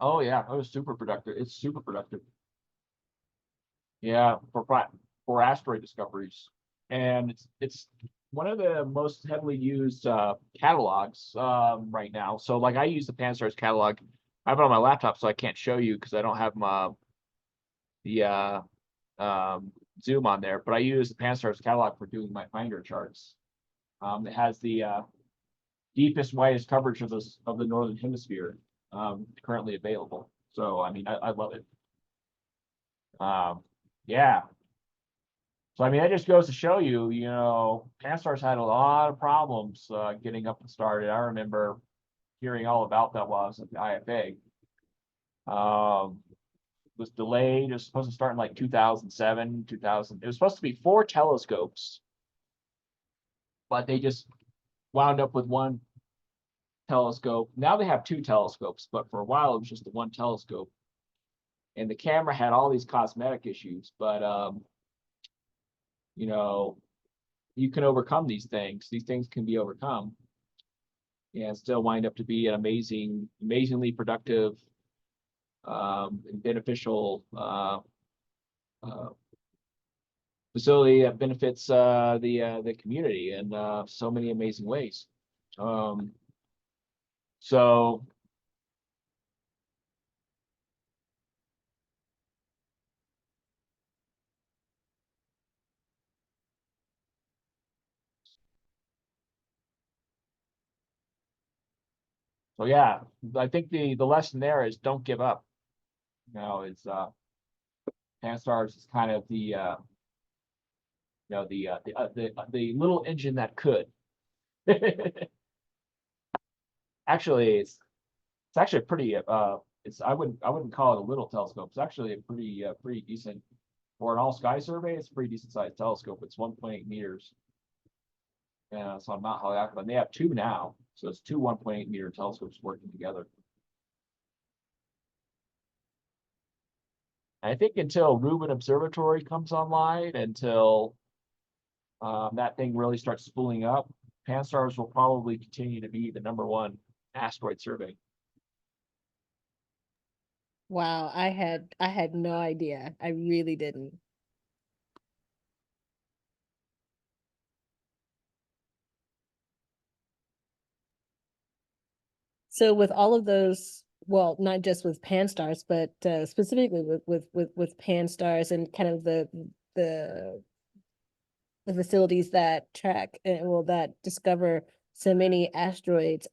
Oh yeah, it was super productive. It's super productive. Yeah, for asteroid discoveries, and it's one of the most heavily used catalogs right now. So like I use the Pan-STARRS catalog. I have it on my laptop, so I can't show you because I don't have the Zoom on there. But I use the Pan-STARRS catalog for doing my finder charts. It has the deepest, widest coverage of the northern hemisphere currently available. So I mean, I love it. Yeah. So I mean, that just goes to show you, you know, Pan-STARRS had a lot of problems getting up and started. I remember hearing all about that while I was at the IFA. Was delayed. It was supposed to start in like 2007, 2000. It was supposed to be 4 telescopes, but they just wound up with 1 telescope. Now they have 2 telescopes, but for a while it was just the 1 telescope. And the camera had all these cosmetic issues, but you know, you can overcome these things. These things can be overcome and still wind up to be an amazingly productive and beneficial facility that benefits the community in so many amazing ways. So yeah, I think the lesson there is don't give up. You know, it's Pan-STARRS is kind of the you know, the little engine that could. Actually, it's actually pretty it's I wouldn't call it a little telescope. It's actually a pretty decent, for an all sky survey. It's a pretty decent sized telescope. It's 1.8 meters. Yeah, so on Mount Holyoke, and they have 2 now. So it's 2 1.8 meter telescopes working together. I think until Rubin Observatory comes online, until that thing really starts spooling up, Pan-STARRS will probably continue to be the #1 asteroid survey. Wow, I had no idea. I really didn't. So with all of those, well, not just with pan-stars, but specifically with pan-stars and kind of the the facilities that track well that discover so many asteroids,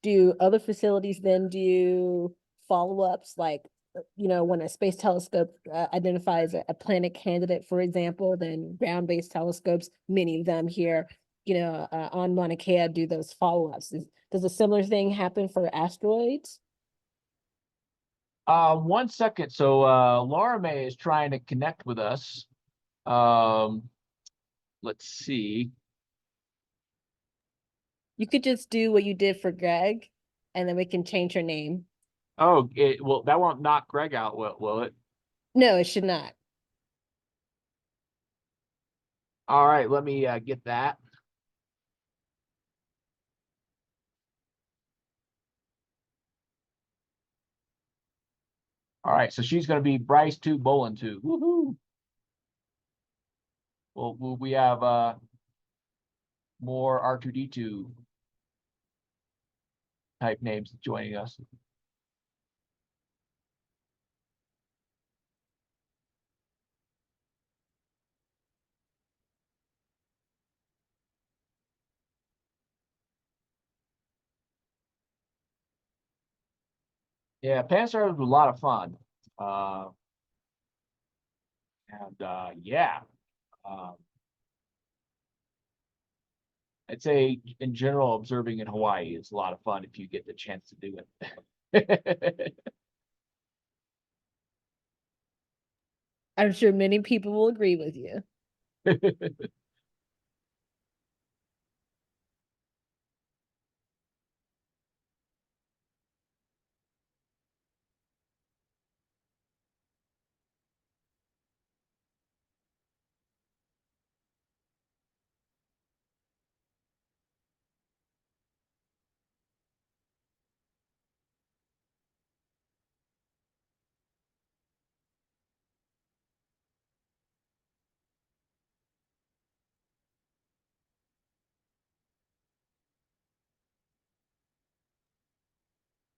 do other facilities then do follow-ups like when a space telescope identifies a planet candidate, for example, then ground-based telescopes, many of them here on Mauna Kea, do those follow-ups? Does a similar thing happen for asteroids? 1 second. So Laura-May is trying to connect with us. Let's see. You could just do what you did for Greg, and then we can change her name. Oh, well, that won't knock Greg out, will it? No, it should not. All right, let me get that. All right, so she's going to be Bryce 2, Bolin 2. Woohoo! Well, we have more R2D2 type names joining us. Yeah, Pan-STARRS was a lot of fun. Yeah. I'd say in general, observing in Hawaii is a lot of fun if you get the chance to do it. I'm sure many people will agree with you.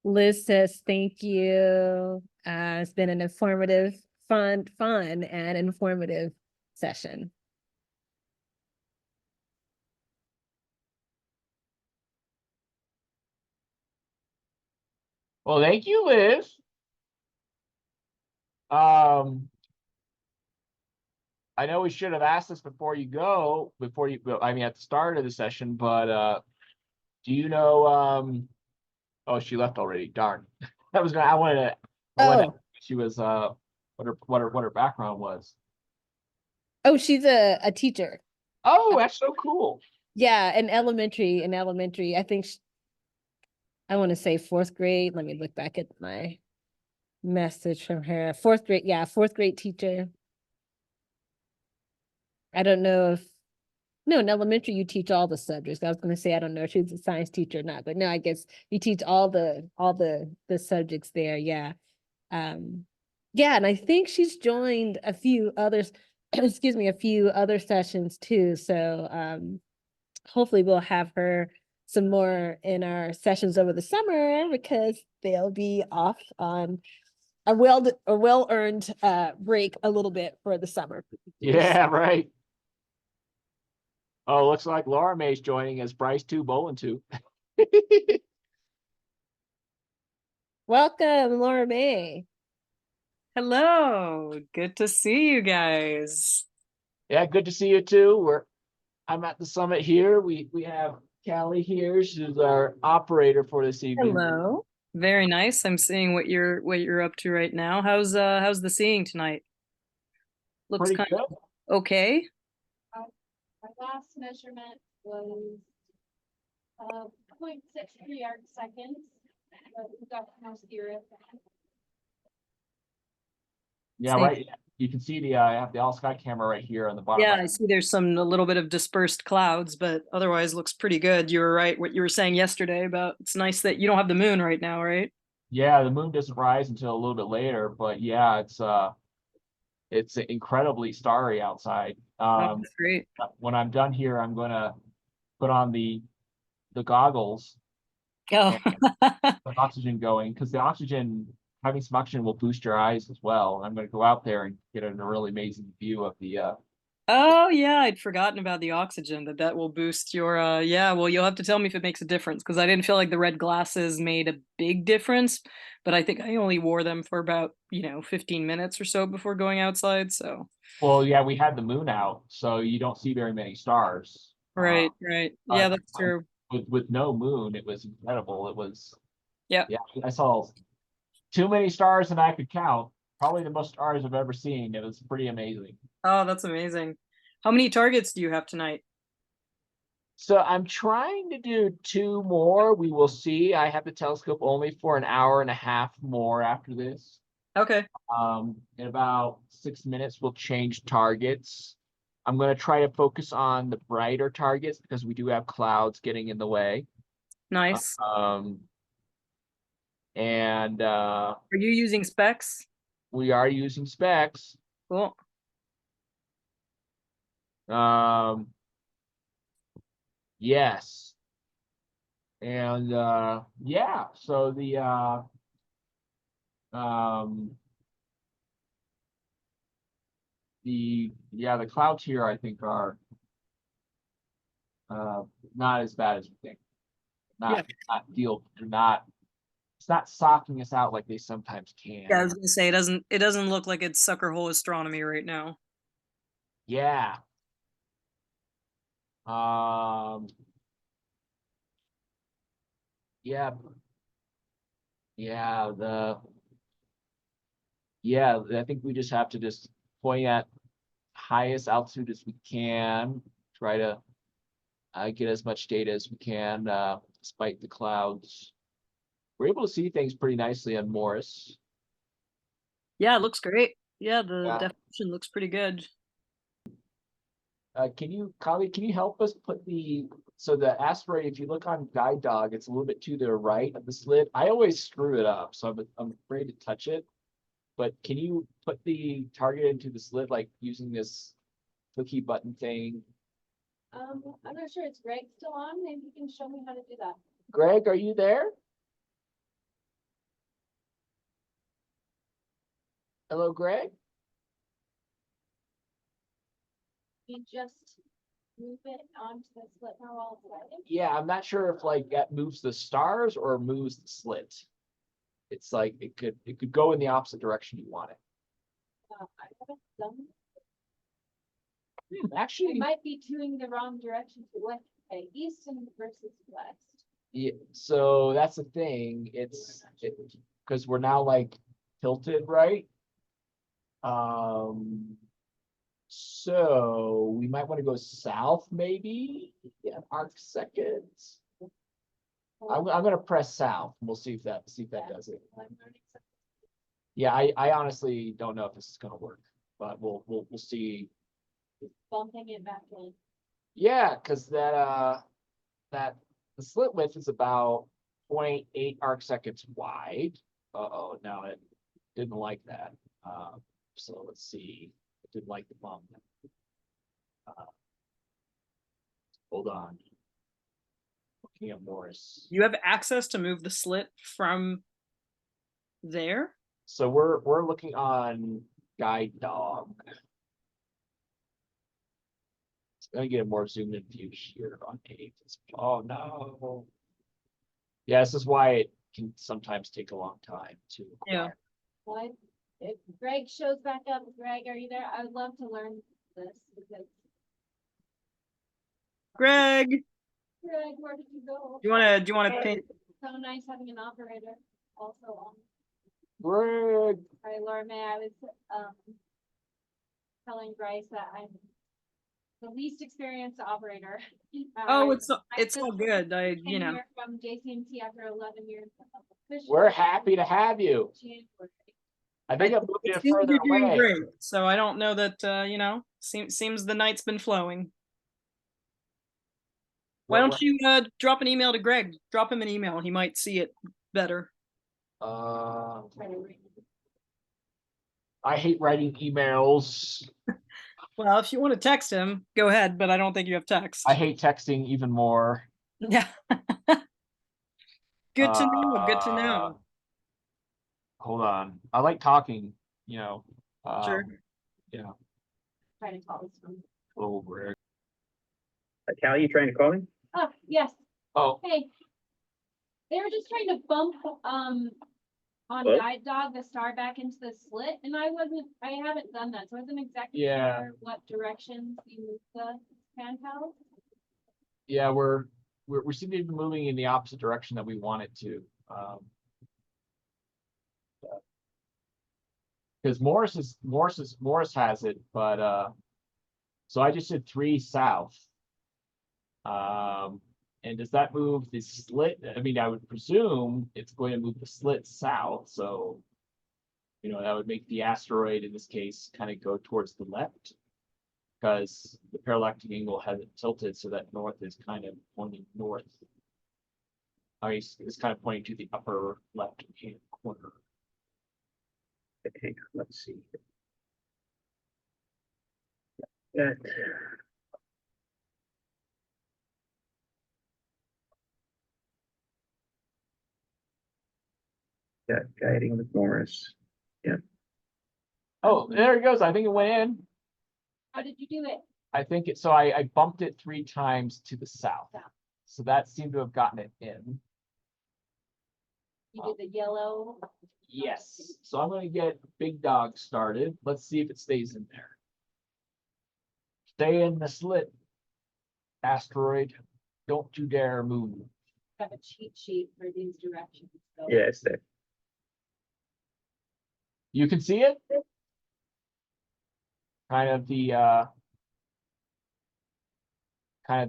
Liz says, thank you. It's been an informative, fun and informative session. Well, thank you, Liz. I know we should have asked this before you go, I mean, at the start of the session, but do you know, oh, she left already. Darn. I wanted to, she was, what her background was. Oh, she's a teacher. Oh, that's so cool. Yeah, in elementary, I think I want to say 4th grade. Let me look back at my message from her. 4th grade, yeah, 4th grade teacher. I don't know if, no, in elementary you teach all the subjects. I was going to say I don't know if she's a science teacher or not, but no, I guess you teach all the subjects there. Yeah. Yeah, and I think she's joined a few others, excuse me, a few other sessions too. So hopefully we'll have her some more in our sessions over the summer, because they'll be off on a well-earned break a little bit for the summer. Yeah, right. Oh, looks like Laura-May's joining as Bryce 2, Bolin 2. Welcome, Laura-May. Hello, good to see you guys. Yeah, good to see you too. I'm at the summit here. We have Callie here. She's our operator for this evening. Hello. Very nice. I'm seeing what you're up to right now. How's the seeing tonight? Looks Pretty kind good. of okay. Our last measurement was 0.63 arc seconds. But we got more serious. Yeah, right. you can see the I have the all sky camera right here on the bottom. Yeah, left. I see there's a little bit of dispersed clouds, but otherwise looks pretty good. You were right, what you were saying yesterday about it's nice that you don't have the moon right now, right? Yeah, the moon doesn't rise until a little bit later, but yeah, it's incredibly starry outside. Oh, that's great. When I'm done here, I'm gonna put on the goggles Oh, with oxygen going, because the oxygen, having some oxygen will boost your eyes as well. I'm gonna go out there and get a really amazing view of the oh yeah, I'd forgotten about the oxygen that will boost your yeah, well you'll have to tell me if it makes a difference because I didn't feel like the red glasses made a big difference, but I think I only wore them for about, 15 minutes or so before going outside, so. well, yeah, we had the moon out, so you don't see very many stars. Right, right. Yeah, that's true. With no moon, it was incredible. It was, Yeah. yeah, I saw too many stars than I could count. Probably the most stars I've ever seen. It was pretty amazing. Oh, that's amazing. How many targets do you have tonight? So I'm trying to do 2 more. We will see. I have the telescope only for an hour and a half more after this. Okay. In about 6 minutes, we'll change targets. I'm going to try to focus on the brighter targets because we do have clouds getting in the way. Nice. And Are you using SpeX? we are using SpeX. Cool. Yes. And yeah, so the the clouds here I think are not as bad as we think. It's not socking us out like they sometimes can. Yeah, I was gonna say it doesn't look like it's sucker hole astronomy right now. Yeah. Yeah. Yeah, I think we just have to just point at highest altitude as we can, try to get as much data as we can, despite the clouds. We're able to see things pretty nicely on Morris. Yeah, it looks great. Yeah, the Yeah. definition looks pretty good. Kali, can you help us put so the asteroid, if you look on Guide Dog, it's a little bit to the right of the slit. I always screw it up, so I'm afraid to touch it. But can you put the target into the slit, like using this clicky button thing? I'm not sure, is Greg still on? Maybe you can show me how to do that. Greg, are you there? Hello, Greg? You just move it onto the slit now while it's lighting. Yeah, I'm not sure if like that moves the stars or moves the slit. It's like it could go in the opposite direction you want it. I haven't done it. Actually, It might be doing the wrong direction to what, east and versus west. yeah, so that's the thing. It's because we're now like tilted, right? So we might want to go south, maybe. Yeah, arc seconds. I'm gonna press south. We'll see if that does it. I'm learning something. Yeah, I honestly don't know if this is gonna work, but we'll see. Just bumping it back in. Yeah, because the slit width is about 0.8 arc seconds wide. Uh-oh, no, it didn't like that. So let's see. It didn't like the bump. Hold on. Looking at Morris. You have access to move the slit from there? So we're looking on Guide Dog. Let me get a more zoomed in view here on 8. Oh no. Yeah, this is why it can sometimes take a long time to Yeah. acquire. Well, if Greg shows back up, Greg, are you there? I would love to learn this because Greg, do Greg, where did you go? you wanna paint? So nice having an operator also on. Greg. Sorry, Laura-May, I was telling Bryce that I'm the least experienced operator. Oh, I it's all just good. came here from JCMT after 11 years. We're happy to have you. January. I think I moved It it seems further you're doing away. great, so I don't know that you know. Seems the night's been flowing. Why What- don't you drop an email to Greg? Drop him an email. He might see it better. I hate writing emails. Well, if you want to text him, go ahead, but I don't think you have text. I hate texting even more. Yeah. Good to know. Good to Uh, know. Hold on. I like talking, you know. Sure. Yeah, Trying to call this one. little Greg. Callie, you trying to call me? Oh, yes, Oh, hey. They were just trying to bump, on Hello? Guide Dog, the star back into the slit, and I haven't done that, so I wasn't exactly Yeah. sure what directions you moved the handheld. yeah, we seem to be moving in the opposite direction that we want it to. Because Morris has it, but so I just did 3 south. And does that move the slit? I mean, I would presume it's going to move the slit south, so you know, that would make the asteroid in this case kind of go towards the left. Because the parallactic angle has it tilted so that north is kind of pointing north. It's kind of pointing to the upper left hand corner. Okay, let's see. That. Got guiding with Morris. Oh, there it goes. I think it went in. How did you do it? I think it, so I bumped it 3 times to the south. South. So that seemed to have gotten it in. You did the yellow. Yes. So I'm going to get Big Dog started. Let's see if it stays in there. Stay in the slit, asteroid. Don't you dare move. Have a cheat sheet for these directions. So. Yeah, it's there. You can see it? Kind of the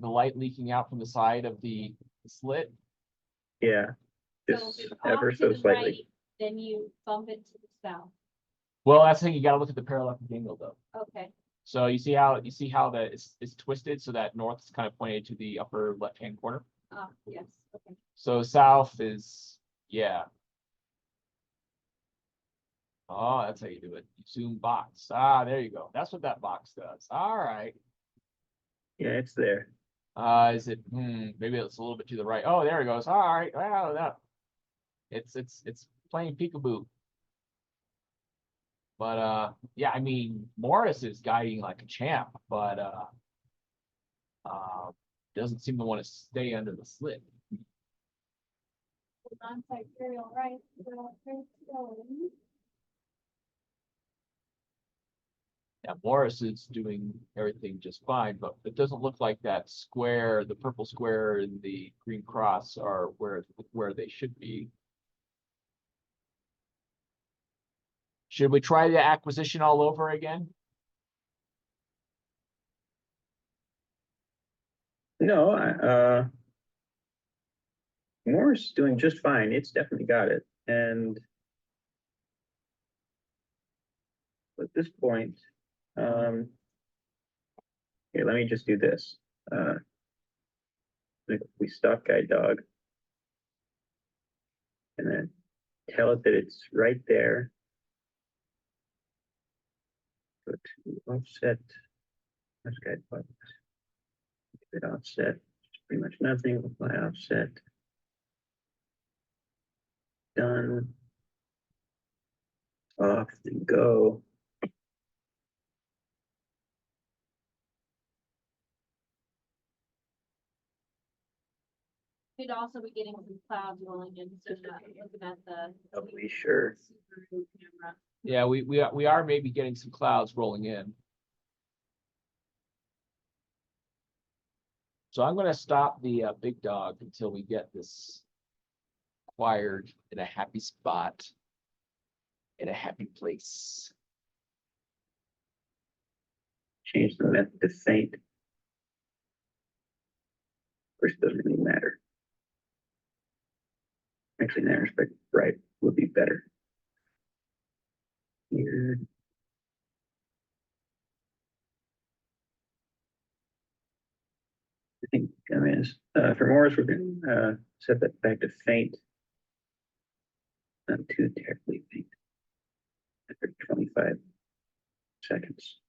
light leaking out from the side of the slit. Yeah, So just if it's ever off to so the slightly. right, then you bump it to the south. Well, that's the thing. You got to look at the parallactic angle though. Okay. So you see how that it's twisted so that north is kind of pointed to the upper left hand corner. Yes. Okay. So south is, yeah. Oh, that's how you do it. You zoom box. Ah, there you go. That's what that box does. All right. Yeah, it's there. Is it? Maybe it's a little bit to the right. Oh, there it goes. All right. Wow, that. It's playing peekaboo. But yeah, I mean, Morris is guiding like a champ, but doesn't seem to want to stay under the slit. Non-sidereal right. Yeah, Morris is doing everything just fine, but it doesn't look like that square, the purple square and the green cross are where they should be. Should we try the acquisition all over again? No, Morris is doing just fine. It's definitely got it. And at this point, here, let me just do this. If we stop Guide Dog and then tell it that it's right there. Go to offset. That's Guide Dog. Keep it offset. Pretty much nothing. Apply offset. Done. Off and go. You'd also be getting some clouds rolling in, so you're not looking at the. I'll be sure. Subaru camera. Yeah, we are maybe getting some clouds rolling in. So I'm going to stop the Big Dog until we get this acquired in a happy spot, in a happy place. Change the method to faint. Of course, it doesn't really matter. Actually, in that respect, right would be better. Mars, we're gonna set that back to faint. Not too terribly faint. After 25 seconds.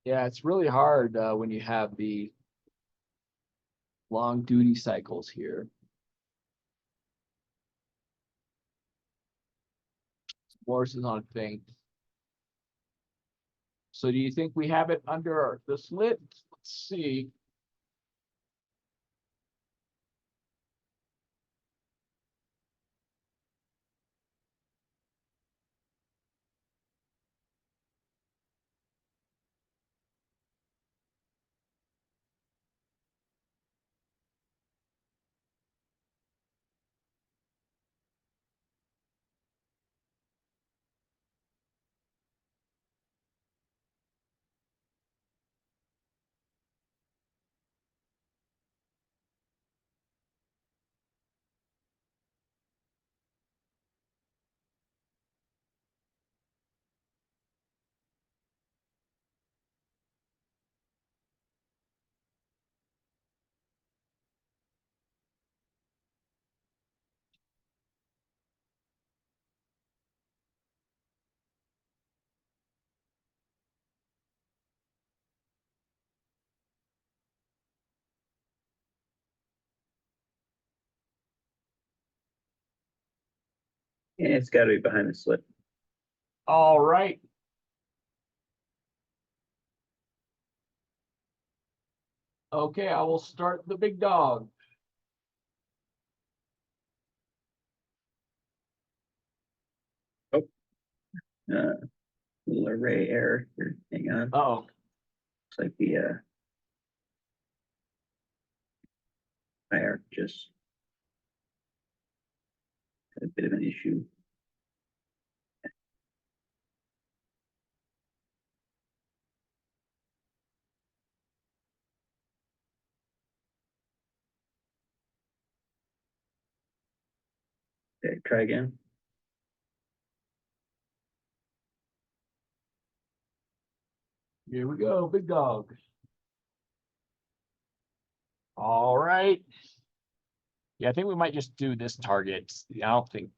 Yeah, it's really hard when you have the long duty cycles here. Morse is on faint. So do you think we have it under the slit? Let's see. Yeah, it's got to be behind the slit. All right. Okay, I will start the big dog. Little array error here. Hang on. Uh-oh. Looks like the IR just had a bit of an issue. Okay, try again. Here we go, big dog. All right. Yeah, I think we might just do this target. I don't think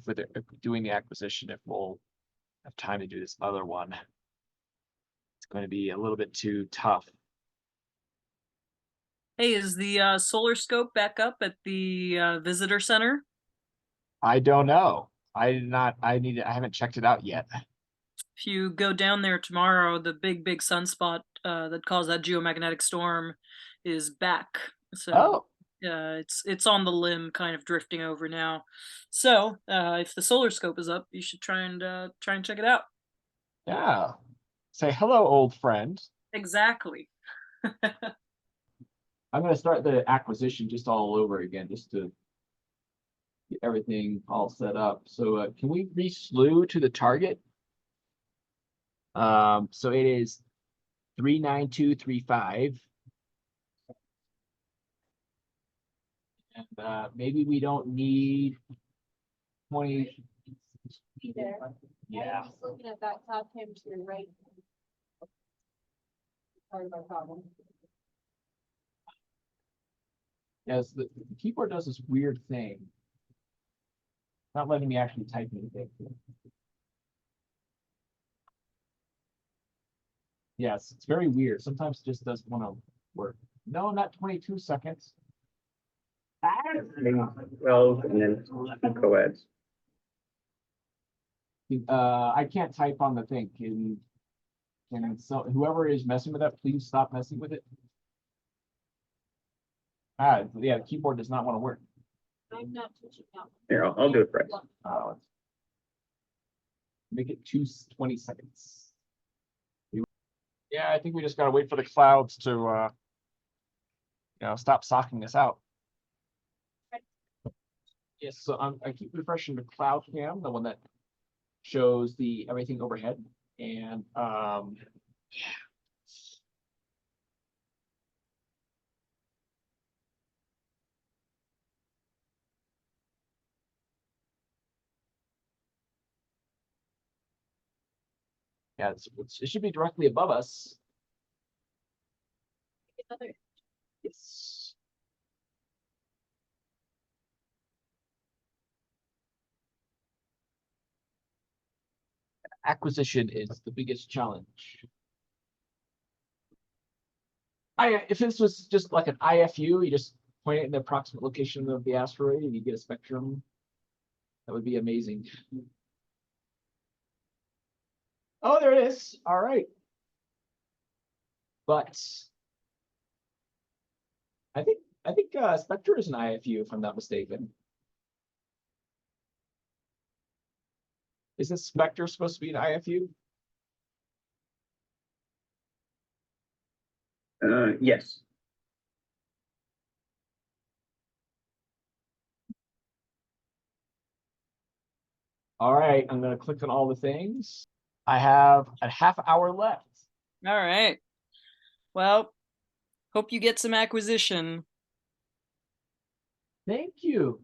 for doing the acquisition, if we'll have time to do this other one. It's going to be a little bit too tough. Hey, is the solar scope back up at the visitor center? I don't know. I haven't checked it out yet. If you go down there tomorrow, the big sunspot that caused that geomagnetic storm is back. So Oh, it's on the limb, kind of drifting over now. So if the solar scope is up, you should try and check it out. yeah. Say hello, old friend. Exactly. I'm going to start the acquisition just all over again, just to get everything all set up. So can we re-slew to the target? So it is 39235. And maybe we don't need 20. Be there. Yeah. I'm just looking at that top him to your right. Part of our problem. Yes, the keyboard does this weird thing. Not letting me actually type anything. Yes, it's very weird. Sometimes it just doesn't want to work. No, not 22 seconds. Maybe 12 and then two coads. I can't type on the thing. Can so whoever is messing with that, please stop messing with it. Yeah, the keyboard does not want to work. I'm not touching out. Here, I'll do it, Bryce. Make it 20 seconds. Yeah, I think we just gotta wait for the clouds to stop socking us out. Yes, so I keep refreshing the cloud cam, the one that shows the everything overhead, and yeah, it should be directly above us. Yes. Acquisition is the biggest challenge. If this was just like an IFU, you just point it in the approximate location of the asteroid and you get a spectrum. That would be amazing. Oh, there it is. All right. But I think Spectre is an IFU, if I'm not mistaken. Isn't Spectre supposed to be an IFU? Yes. All right, I'm gonna click on all the things. I have a half hour left. All right. Well, hope you get some acquisition. Thank you.